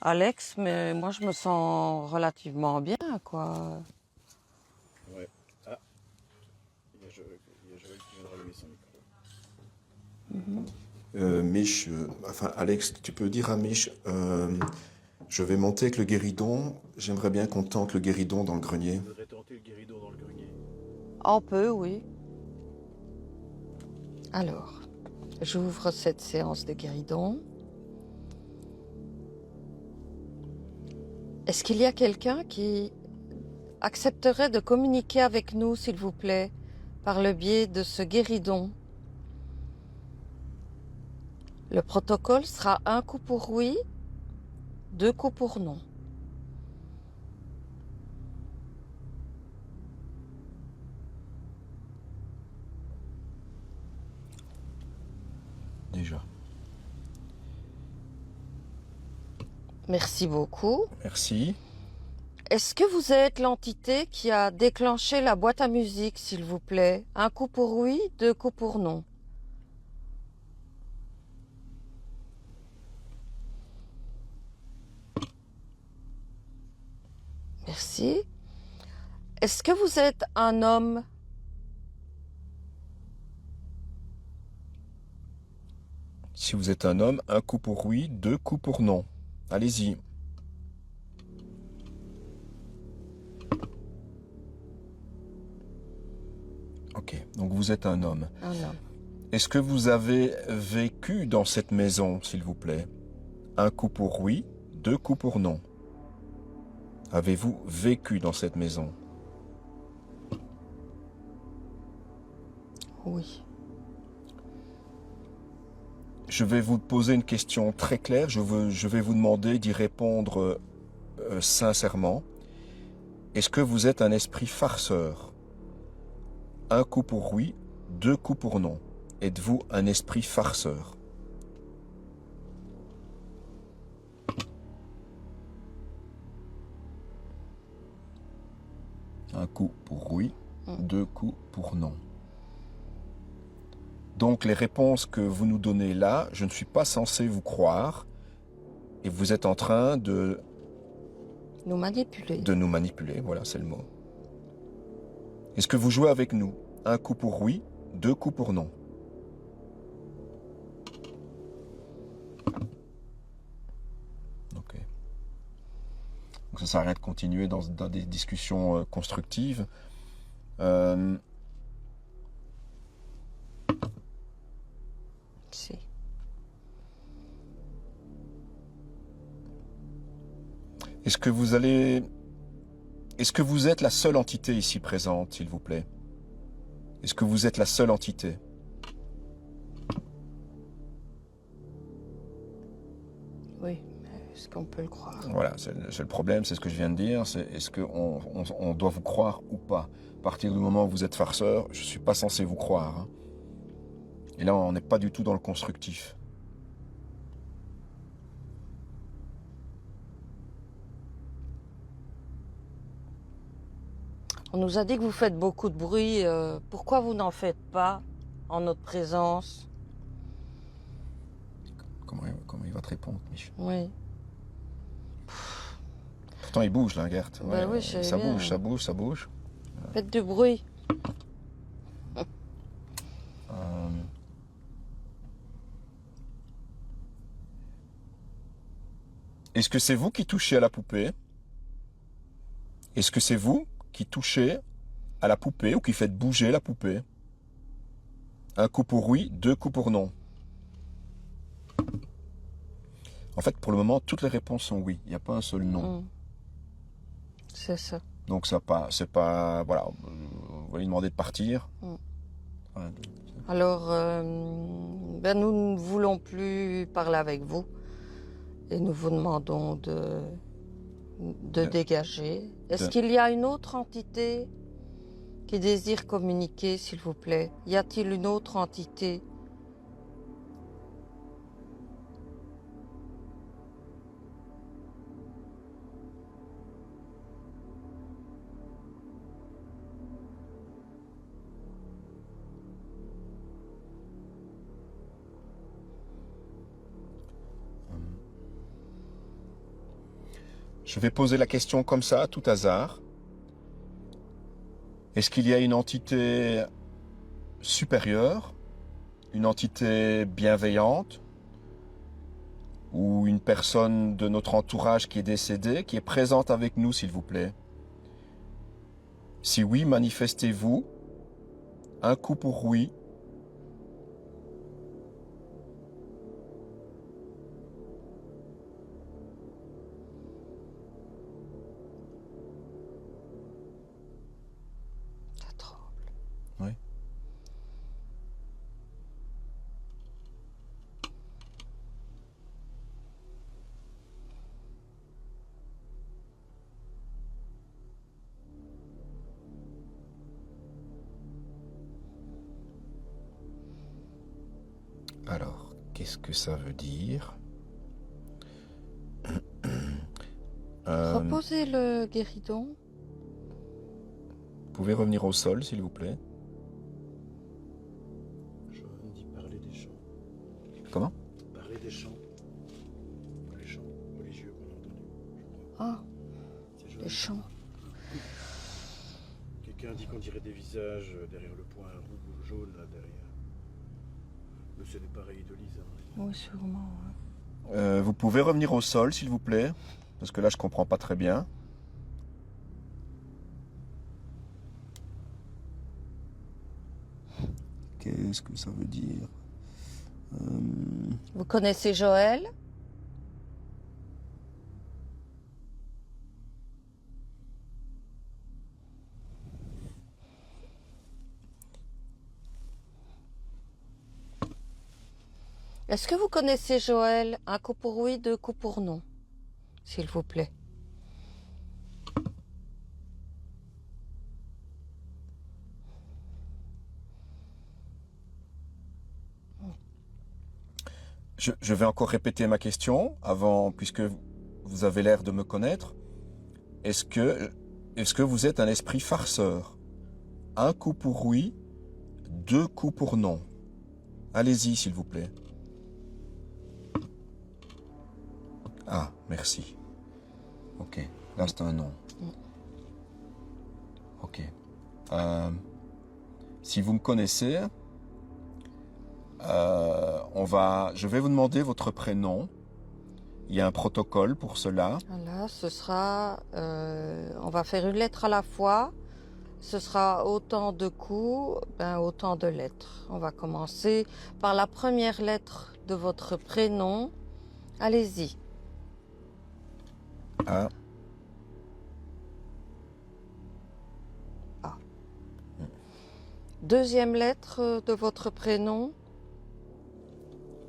Alex, mais moi je me sens relativement bien, quoi. Ouais. Ah, il y a Joël qui vient de rallumer son micro. Mich, enfin Alex, tu peux dire à Mich, je vais monter avec le guéridon. J'aimerais bien qu'on tente le guéridon dans le grenier. Vous voudrez tenter le guéridon dans le grenier? On peut, oui. Alors, j'ouvre cette séance de guéridon. Est-ce qu'il y a quelqu'un qui accepterait de communiquer avec nous, s'il vous plaît, par le biais de ce guéridon? Le protocole sera 1 coup pour oui, 2 coups pour non. Déjà. Merci beaucoup. Merci. Est-ce que vous êtes l'entité qui a déclenché la boîte à musique, s'il vous plaît? 1 coup pour oui, 2 coups pour non. Merci. Est-ce que vous êtes un homme? Si vous êtes un homme, 1 coup pour oui, 2 coups pour non. Allez-y. Ok, donc vous êtes un homme. Un homme. Est-ce que vous avez vécu dans cette maison, s'il vous plaît? 1 coup pour oui, 2 coups pour non. Avez-vous vécu dans cette maison? Oui. Je vais vous poser une question très claire. Je vais vous demander d'y répondre sincèrement. Est-ce que vous êtes un esprit farceur? 1 coup pour oui, 2 coups pour non. Êtes-vous un esprit farceur? Un coup pour oui, 2 coups pour non. Donc les réponses que vous nous donnez là, je ne suis pas censé vous croire. Et vous êtes en train de Nous manipuler. nous manipuler, voilà, c'est le mot. Est-ce que vous jouez avec nous? 1 coup pour oui, 2 coups pour non. Ok. Donc ça sert à rien de continuer dans des discussions constructives. Si. Est-ce que vous êtes la seule entité ici présente, s'il vous plaît? Est-ce que vous êtes la seule entité? Oui, mais est-ce qu'on peut le croire? Voilà, c'est le problème, c'est ce que je viens de dire, c'est est-ce qu'on doit vous croire ou pas? À partir du moment où vous êtes farceur, je ne suis pas censé vous croire. Hein. Et là, on n'est pas du tout dans le constructif. On nous a dit que vous faites beaucoup de bruit. Pourquoi vous n'en faites pas en notre présence? Comment il va te répondre, Mich? Oui. Pourtant, il bouge, là, Gert. Ben oui, je sais ça bien. bouge, ça bouge, ça bouge. Faites du bruit. Est-ce que c'est vous qui touchez à la poupée? Est-ce que c'est vous qui touchez à la poupée ou qui faites bouger la poupée? 1 coup pour oui, 2 coups pour non. En fait, pour le moment, toutes les réponses sont oui. Il n'y a pas un seul non. C'est ça. Donc c'est pas, voilà, vous lui demandez de partir. Ouais. Alors, nous ne voulons plus parler avec vous. Et nous vous demandons de de dégager. Est-ce qu'il y a une autre entité qui désire communiquer, s'il vous plaît? Y a-t-il une autre entité? Je vais poser la question comme ça, à tout hasard. Est-ce qu'il y a une entité supérieure, une entité bienveillante, ou une personne de notre entourage qui est décédée, qui est présente avec nous, s'il vous plaît? Si oui, manifestez-vous. Un coup pour oui. Ça tremble. Oui. Alors, qu'est-ce que ça veut dire? Reposez le guéridon. Vous pouvez revenir au sol, s'il vous plaît. Johan dit parler des chants. Comment? Parler des chants. Les chants religieux qu'on a entendus, je crois. Ah, C'est Johan. les chants. Quelqu'un dit qu'on dirait des visages derrière le point rouge, jaune là derrière. Mais c'est des pareils de Lisa. Oui, sûrement. Ouais. Vous pouvez revenir au sol, s'il vous plaît, parce que là, je comprends pas très bien. Qu'est-ce que ça veut dire? Vous connaissez Joël? Est-ce que vous connaissez Joël? Un coup pour oui, deux coups pour non, s'il vous plaît. Je vais encore répéter ma question avant, puisque vous avez l'air de me connaître. Est-ce que vous êtes un esprit farceur? Un coup pour oui, deux coups pour non. Allez-y, s'il vous plaît. Ah, merci. Ok, là c'est un non. Ok. Si vous me connaissez, je vais vous demander votre prénom. Il y a un protocole pour cela. Voilà, ce sera, on va faire une lettre à la fois. Ce sera autant de coups, autant de lettres. On va commencer par la première lettre de votre prénom. Allez-y. A. A. Deuxième lettre de votre prénom.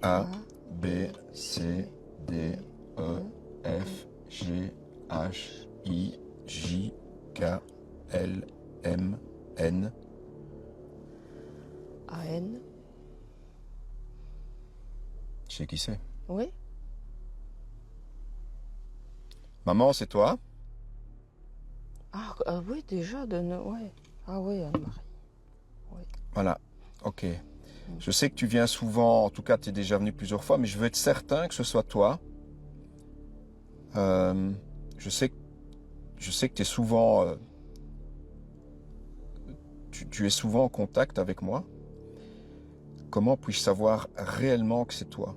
A, B, C, D, E, F, G, H, I, J, K, L, M, N. A-N. Je sais qui c'est. Oui. Maman, c'est toi? Ah, oui, déjà, ouais. Ah oui, Anne-Marie. Oui. Voilà, ok. Je sais que tu viens souvent, en tout cas tu es déjà venu plusieurs fois, mais je veux être certain que ce soit toi. Je sais que tu es souvent... tu es souvent en contact avec moi. Comment puis-je savoir réellement que c'est toi?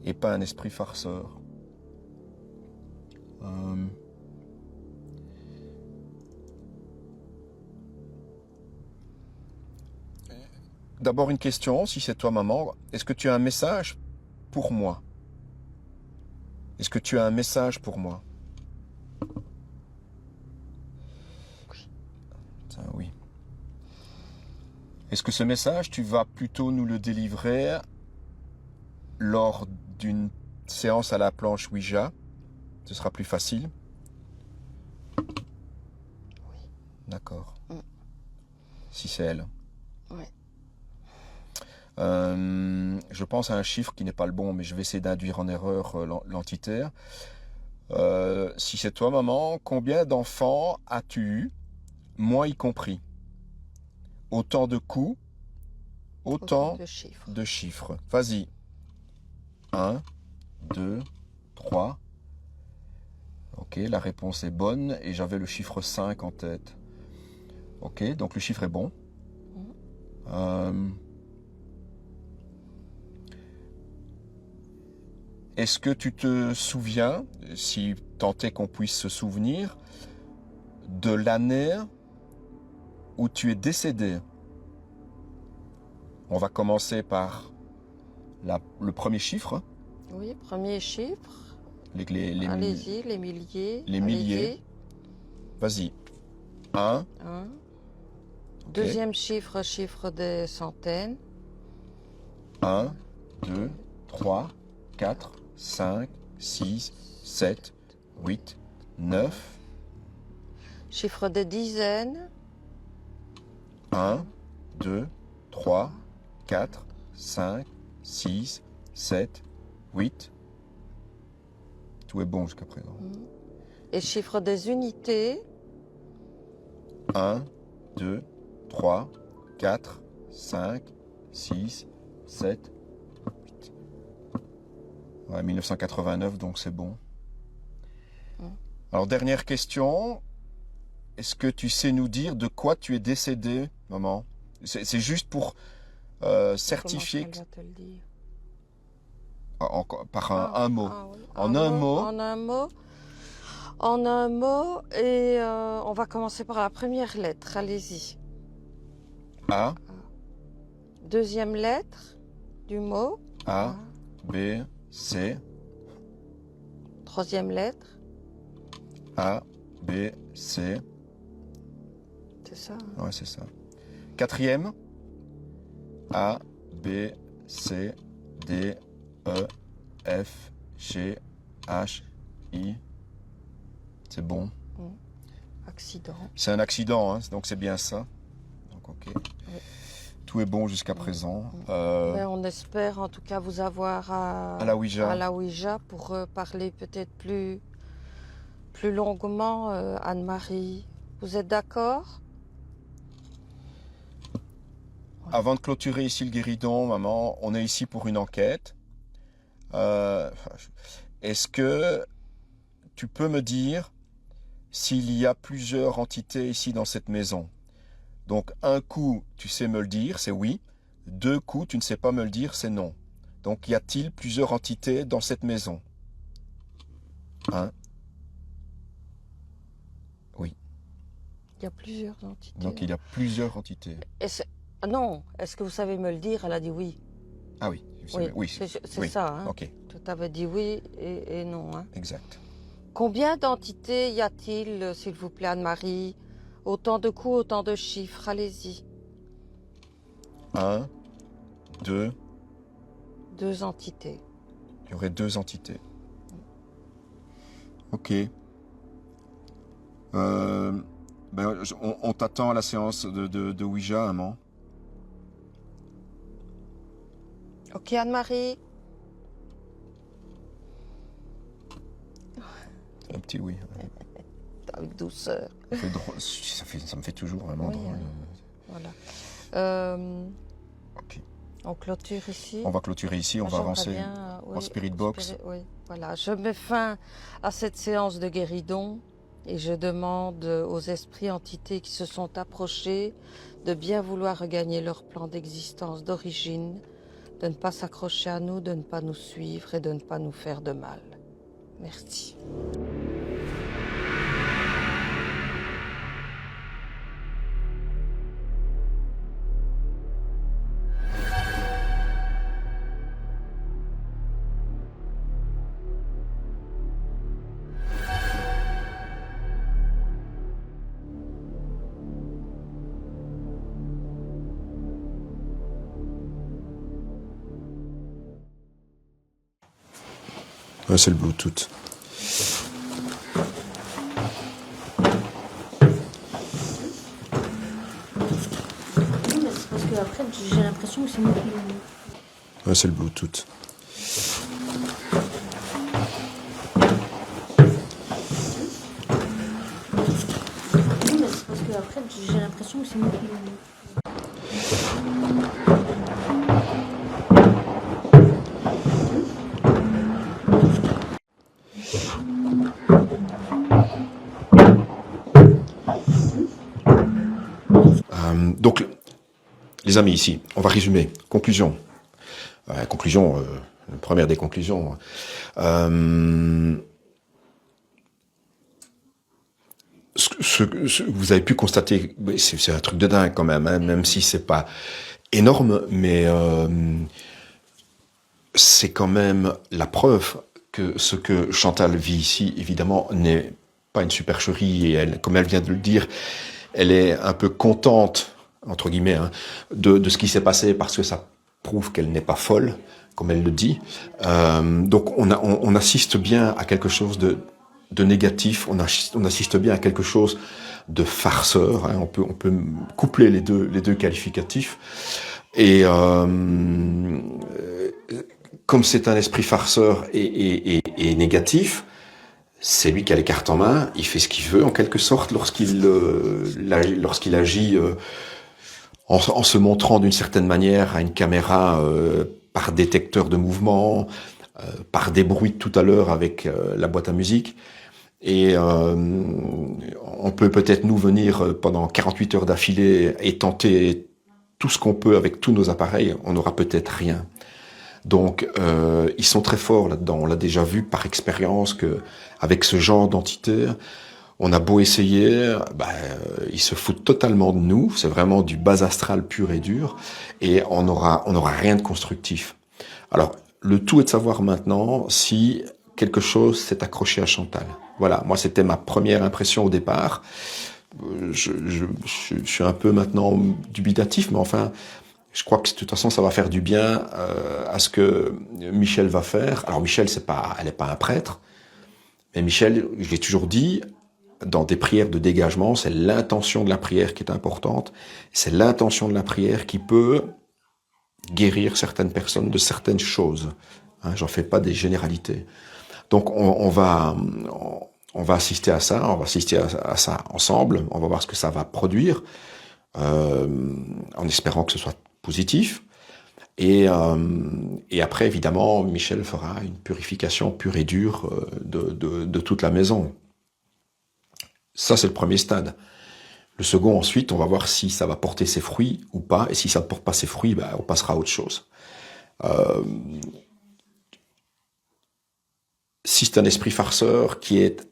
Et pas un esprit farceur? D'abord une question, si c'est toi maman, est-ce que tu as un message pour moi? Est-ce que tu as un message pour moi? Oui. Est-ce que ce message, tu vas plutôt nous le délivrer lors d'une séance à la planche Ouija? Ce sera plus facile. D'accord. Mm. Si c'est elle. Ouais. Je pense à un chiffre qui n'est pas le bon, mais je vais essayer d'induire en erreur l'entité. Si c'est toi, maman, combien d'enfants as-tu eu, moi y compris? Autant de coups, autant de chiffres. Vas-y. 1, 2, 3. Ok, la réponse est bonne et j'avais le chiffre 5 en tête. Ok, donc le chiffre est bon. Est-ce que tu te souviens, si tant est qu'on puisse se souvenir, de l'année où tu es décédé? On va commencer par le premier chiffre. Oui, premier chiffre. Allez-y, les milliers. Les milliers. Vas-y. 1. Un. Deuxième chiffre, chiffre des centaines. 1, 2, 3, 4, 5, 6, 7, 8, 9. Chiffre des dizaines. 1, 2, 3, 4, 5, 6, 7, 8. Tout est bon jusqu'à présent. Et chiffre des unités. 1, 2, 3, 4, 5, 6, 7, 8. Ouais, 1989, donc c'est bon. Alors, dernière question. Est-ce que tu sais nous dire de quoi tu es décédé, maman? C'est juste pour certifier... Comment elle va te le dire? Par un mot. Oui. En un mot. En un mot. En un mot. Et on va commencer par la première lettre. Allez-y. A. Deuxième lettre du mot. A. B. C. Troisième lettre. A. B. C. C'est ça. Ouais, c'est ça. Quatrième. A. B. C. D. E. F. G. H. I. C'est bon. Accident. C'est un accident, hein, donc c'est bien ça. Donc, ok. Oui. Tout est bon jusqu'à présent. Ben, on espère en tout cas vous avoir à la Ouija. À la Ouija pour parler peut-être plus longuement, Anne-Marie. Vous êtes d'accord? Avant de clôturer ici le guéridon, maman, on est ici pour une enquête. Est-ce que tu peux me dire s'il y a plusieurs entités ici dans cette maison? Donc, un coup, tu sais me le dire, c'est oui. Deux coups, tu ne sais pas me le dire, c'est non. Donc, y a-t-il plusieurs entités dans cette maison? Oui. Il y a plusieurs entités. Donc, il y a plusieurs entités. Non, est-ce que vous savez me le dire? Elle a dit oui. Ah oui. Oui, c'est ça. Hein. Ok. Tu avais dit oui et non. Hein. Exact. Combien d'entités y a-t-il, s'il vous plaît, Anne-Marie? Autant de coups, autant de chiffres. Allez-y. 1, 2. 2 entités. Il y aurait 2 entités. Ok. On t'attend à la séance de Ouija, maman. Ok, Anne-Marie. Un petit oui. Avec douceur. Ça me fait toujours vraiment oui, drôle. Voilà. Ok. On clôture ici. On va clôturer ici, on va avancer en Spirit Box. Oui, voilà. Je mets fin à cette séance de guéridon et je demande aux esprits entités qui se sont approchés de bien vouloir regagner leur plan d'existence d'origine, de ne pas s'accrocher à nous, de ne pas nous suivre et de ne pas nous faire de mal. Merci. Ouais, c'est le Bluetooth. que après, j'ai l'impression que c'est moi qui le... Ouais, c'est le Bluetooth. Oui, mais c'est parce que après, j'ai l'impression que c'est moi qui le... Donc, les amis, ici, on va résumer. Conclusion. La première des conclusions. Vous avez pu constater, c'est un truc de dingue quand même, hein, même si c'est pas énorme, mais c'est quand même la preuve que ce que Chantal vit ici, évidemment, n'est pas une supercherie, et elle, comme elle vient de le dire, elle est un peu contente, entre guillemets, hein, de ce qui s'est passé, parce que ça prouve qu'elle n'est pas folle, comme elle le dit. Donc on assiste bien à quelque chose de négatif, on assiste bien à quelque chose de farceur, hein, on peut coupler les deux qualificatifs. Et comme c'est un esprit farceur et négatif, c'est lui qui a les cartes en main, il fait ce qu'il veut en quelque sorte lorsqu'il agit en se montrant d'une certaine manière à une caméra par détecteur de mouvement, par des bruits tout à l'heure avec la boîte à musique. Et on peut-être nous venir pendant 48 heures d'affilée et tenter tout ce qu'on peut avec tous nos appareils, on n'aura peut-être rien. Donc ils sont très forts là-dedans. On l'a déjà vu par expérience que avec ce genre d'entité, on a beau essayer, ils se foutent totalement de nous. C'est vraiment du bas astral pur et dur, et on aura rien de constructif. Alors le tout est de savoir maintenant si quelque chose s'est accroché à Chantal. Voilà, moi c'était ma première impression au départ. Je suis un peu maintenant dubitatif, mais enfin, je crois que de toute façon ça va faire du bien à ce que Michel va faire. Alors Michel, elle n'est pas un prêtre, mais Michel, je l'ai toujours dit, dans des prières de dégagement, c'est l'intention de la prière qui est importante. C'est l'intention de la prière qui peut guérir certaines personnes de certaines choses. Hein, j'en fais pas des généralités. Donc on va assister à ça, on va assister à ça ensemble, on va voir ce que ça va produire, en espérant que ce soit positif. Et après, évidemment, Michel fera une purification pure et dure de toute la maison. Ça, c'est le premier stade. Le second, ensuite, on va voir si ça va porter ses fruits ou pas, et si ça ne porte pas ses fruits, on passera à autre chose. Si c'est un esprit farceur qui est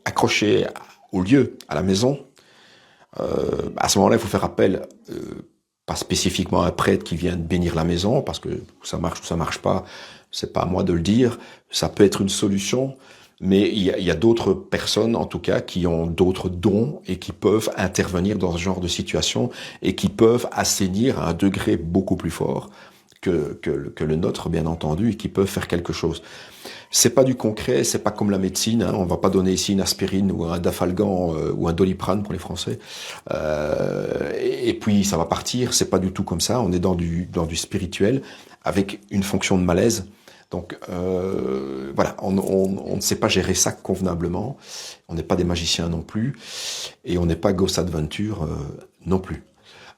accroché au lieu, à la maison, à ce moment-là, il faut faire appel, pas spécifiquement à un prêtre qui vient bénir la maison, parce que ça marche ou ça marche pas, c'est pas à moi de le dire. Ça peut être une solution, mais il y a d'autres personnes, en tout cas, qui ont d'autres dons et qui peuvent intervenir dans ce genre de situation et qui peuvent assainir à un degré beaucoup plus fort que le nôtre, bien entendu, et qui peuvent faire quelque chose. C'est pas du concret, c'est pas comme la médecine, hein, on va pas donner ici une aspirine ou un Dafalgan ou un Doliprane pour les Français, et puis ça va partir. C'est pas du tout comme ça. On est dans du spirituel avec une fonction de malaise. Donc voilà, on ne sait pas gérer ça convenablement. On n'est pas des magiciens non plus, et on n'est pas Ghost Adventure non plus.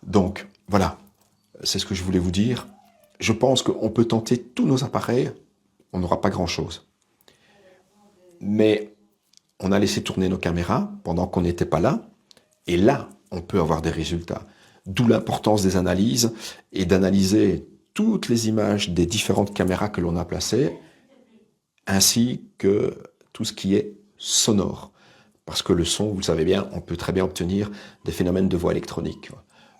Donc voilà, c'est ce que je voulais vous dire. Je pense qu'on peut tenter tous nos appareils, on n'aura pas grand-chose. Mais on a laissé tourner nos caméras pendant qu'on n'était pas là, et là, on peut avoir des résultats. D'où l'importance des analyses, et d'analyser toutes les images des différentes caméras que l'on a placées, ainsi que tout ce qui est sonore. Parce que le son, vous le savez bien, on peut très bien obtenir des phénomènes de voix électronique.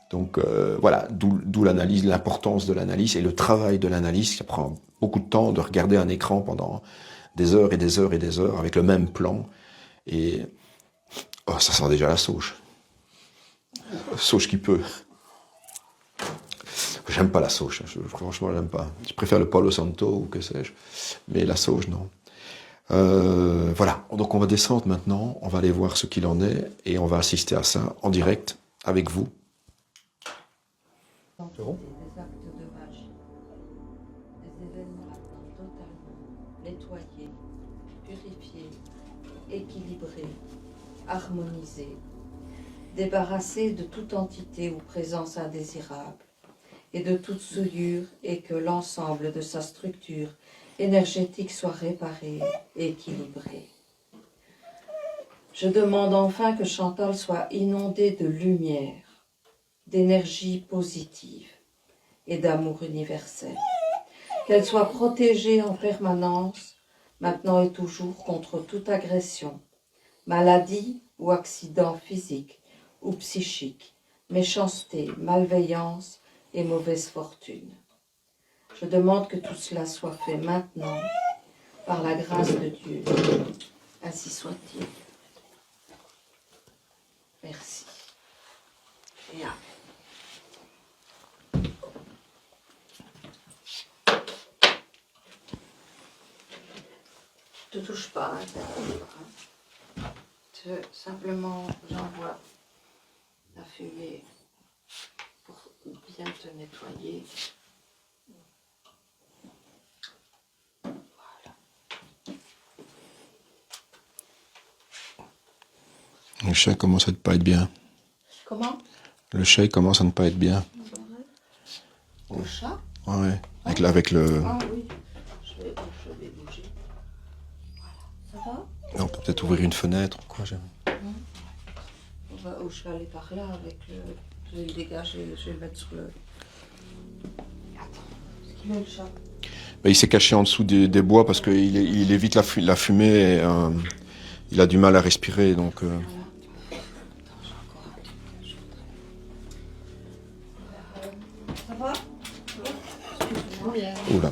Donc voilà, d'où l'analyse, l'importance de l'analyse et le travail de l'analyse. Ça prend beaucoup de temps de regarder un écran pendant des heures et des heures et des heures avec le même plan. Et ça sent déjà la sauge. Sauge qui peut. J'aime pas la sauge, franchement j'aime pas. Je préfère le Palo Santo ou que sais-je. Mais la sauge, non. Voilà, donc on va descendre maintenant, on va aller voir ce qu'il en est et on va assister à ça en direct avec vous. C'est bon. Des actes de magie, des événements là-dedans totalement nettoyés, purifiés, équilibrés, harmonisés, débarrassés de toute entité ou présence indésirable et de toute souillure, et que l'ensemble de sa structure énergétique soit réparé et équilibré. Je demande enfin que Chantal soit inondée de lumière, d'énergie positive et d'amour universel. Qu'elle soit protégée en permanence, maintenant et toujours, contre toute agression, maladie ou accident physique ou psychique, méchanceté, malveillance et mauvaise fortune. Je demande que tout cela soit fait maintenant, par la grâce de Dieu. Ainsi soit-il. Merci. Et amen. Ne te touche pas, hein, simplement, j'envoie la fumée pour bien te nettoyer. Le chat commence à ne pas être bien. Comment? Le chat il commence à ne pas être bien. Le chat? Ouais. Avec le. Ah oui, je vais bouger. Voilà. Ça va? On peut peut-être ouvrir une fenêtre ou quoi. Je vais aller par là avec le. Je vais le dégager, je vais le mettre sur le. Attends, est-ce qu'il est le chat? Il s'est caché en dessous des bois parce qu'il évite la fumée et il a du mal à respirer. Donc, Voilà. Attends, j'ai encore un truc que je voudrais. Ça va? Excuse-moi. Oula.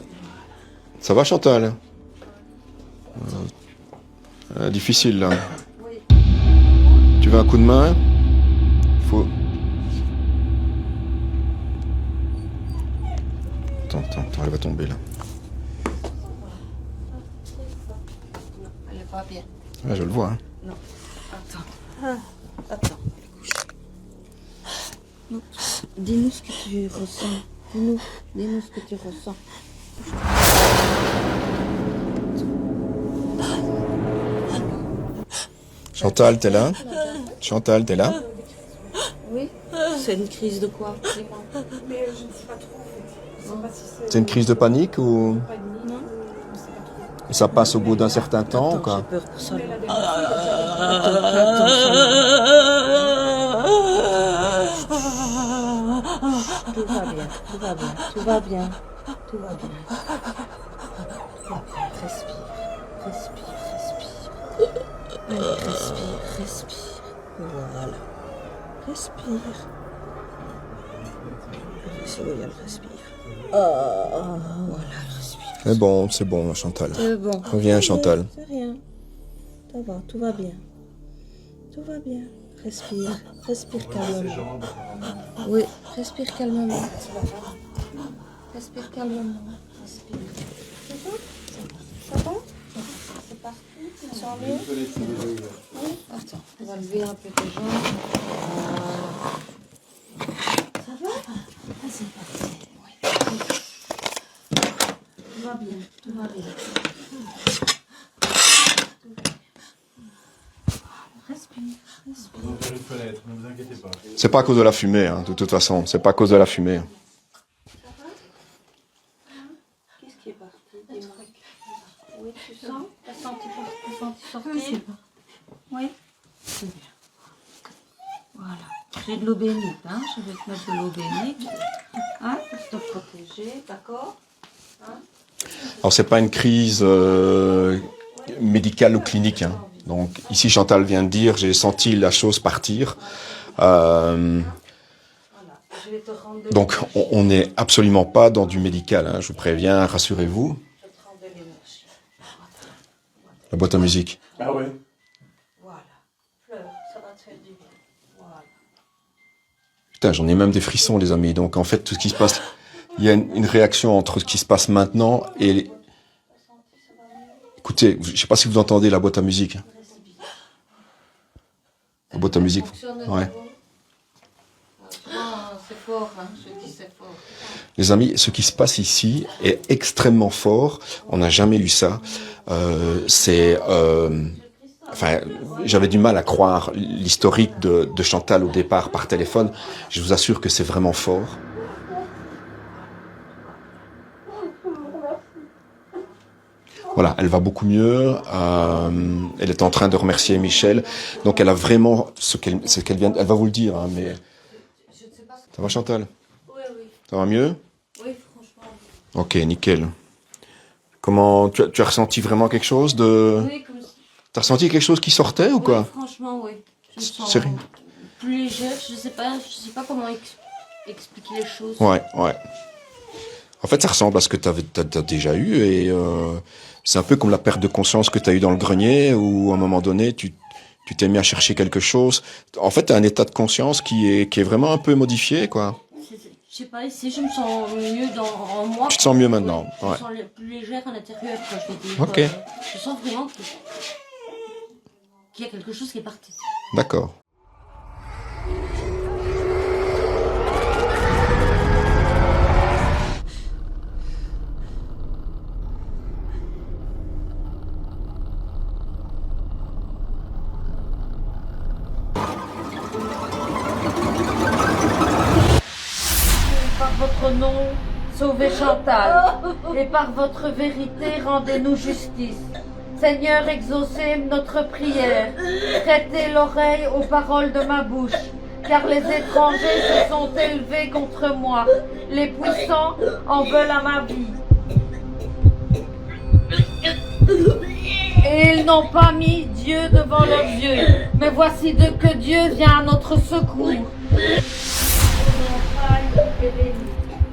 Ça va Chantal? Difficile là. Oui. Tu veux un coup de main? Faut. Attends, elle va tomber là. Elle est pas bien. Ouais, je le vois. Hein. Non. Attends. Dis-nous ce que tu ressens. Dis-nous ce que tu ressens. Chantal, t'es là? Chantal, t'es là? Oui. C'est une crise de quoi? Dis-moi. Mais je ne sais pas trop en fait. Je sais pas si C'est une crise de panique ou panique, je ne sais pas trop. ça passe au bout d'un certain temps ou Attends, quoi? j'ai peur pour ça. Mais la dernière fois, il Tout va bien. Respire. Allez, respire. Voilà. Respire. C'est Royal, respire. Voilà, respire. C'est bon, Chantal. C'est bon. Reviens, Chantal. C'est rien. Ça va, tout va bien. Respire calmement. Oui, respire calmement. Respire. Ça va? C'est parti, tu te sens mieux? Oui. Attends, on va lever un peu tes jambes. Ça va? C'est parti. Oui. Tout va bien. Respire. On va ouvrir une fenêtre, ne vous inquiétez pas. C'est pas à cause de la fumée, hein, de toute façon. C'est pas à cause de la fumée. Qu'est-ce qui est parti? Dis-moi. Oui, tu sens? T'as senti sortir? Oui. C'est bien. Voilà. J'ai de l'eau bénite, hein. Je vais te mettre de l'eau bénite. Hein, pour te protéger, d'accord? Alors, c'est pas une crise médicale ou clinique. Hein. Donc, ici, Chantal vient de dire, j'ai senti la chose partir. Donc, on n'est absolument pas dans du médical. Hein. Je vous préviens, rassurez-vous. La boîte à musique. Ah ouais? Voilà. Pleure, ça va te faire du bien. Voilà. Putain, j'en ai même des frissons, les amis. Donc, en fait, tout ce qui se passe, il y a une réaction entre ce qui se passe maintenant et... Écoutez, je sais pas si vous entendez la boîte à musique. La boîte à musique. Ouais. C'est fort, hein. Je dis c'est fort. Les amis, ce qui se passe ici est extrêmement fort. On n'a jamais eu ça. Enfin, j'avais du mal à croire l'historique de Chantal au départ par téléphone. Je vous assure que c'est vraiment fort. Voilà, elle va beaucoup mieux. Elle est en train de remercier Michel. Donc elle a vraiment ce qu'elle vient. Elle va vous le dire, hein, mais ça va, Chantal? Oui, oui. Ça va mieux? Oui, franchement. Ok, nickel. Comment tu as ressenti vraiment quelque chose de? Oui, comme ça. T'as ressenti quelque chose qui sortait ou quoi? Oui, franchement, oui. Je me sens Sérieux? plus légère. Je sais pas comment expliquer les choses. Ouais. En fait, ça ressemble à ce que t'as déjà eu et c'est un peu comme la perte de conscience que t'as eu dans le grenier où à un moment donné tu t'es mis à chercher quelque chose. En fait, t'as un état de conscience qui est vraiment un peu modifié, quoi. Je sais pas, ici je me sens mieux en moi. Tu te sens mieux maintenant, Je ouais. me sens plus légère à l'intérieur, quoi, je veux dire. Ok. Je sens vraiment qu'il y a quelque chose qui est parti. D'accord. Par votre nom, sauvez Chantal, et par votre vérité, rendez-nous justice. Seigneur, exaucez notre prière, prêtez l'oreille aux paroles de ma bouche, car les étrangers se sont élevés contre moi, les puissants en veulent à ma vie. Et ils n'ont pas mis Dieu devant leurs yeux, mais voici que Dieu vient à notre secours.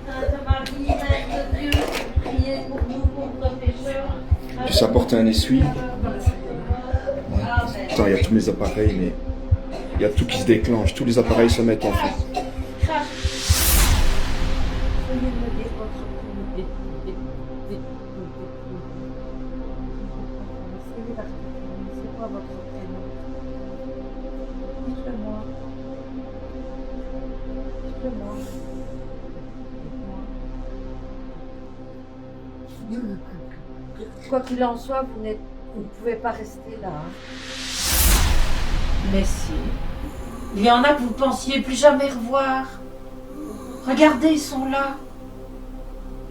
Sainte Marie, Mère de Dieu, priez pour nous pauvres pécheurs. Tu sais apporter un essuie? Attends, il y a tous mes appareils, mais il y a tout qui se déclenche. Tous les appareils se mettent en feu. Veuillez me dire votre prénom. C'est quoi votre prénom? Dites-le-moi. Dites-le-moi. Quoi qu'il en soit, vous ne pouvez pas rester là. Mais si. Il y en a que vous pensiez plus jamais revoir. Regardez, ils sont là.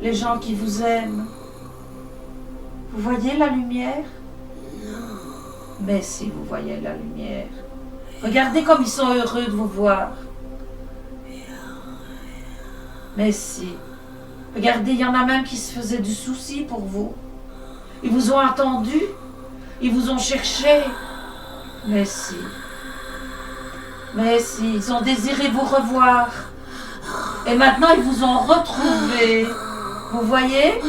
Les gens qui vous aiment. Vous voyez la lumière? Mais si, vous voyez la lumière. Regardez comme ils sont heureux de vous voir. Mais si. Regardez, il y en a même qui se faisaient du souci pour vous. Ils vous ont attendu. Ils vous ont cherché. Mais si. Mais si, ils ont désiré vous revoir. Et maintenant, ils vous ont retrouvé. Vous voyez?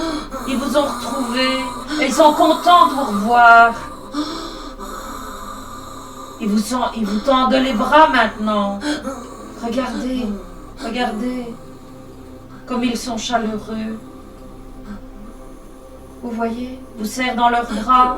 Ils vous ont retrouvé. Et ils sont contents de vous revoir. Ils vous tendent les bras maintenant. Regardez. Regardez. Comme ils sont chaleureux. Vous voyez? Vous serrent dans leurs bras.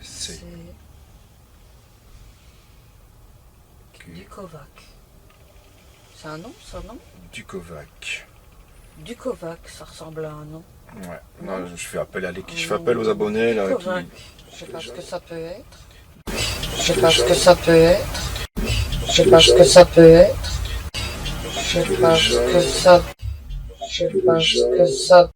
C'est Dukovac. C'est un nom, ça, non? Dukovac. Dukovac, ça ressemble à un nom. Ouais. Non, je fais appel à l'équipe. Je fais appel aux abonnés là. Dukovac. Je sais pas ce que ça peut être. Je sais pas ce que ça peut être. Je sais pas ce que ça peut être. Je sais pas ce que ça. Je sais pas ce que ça.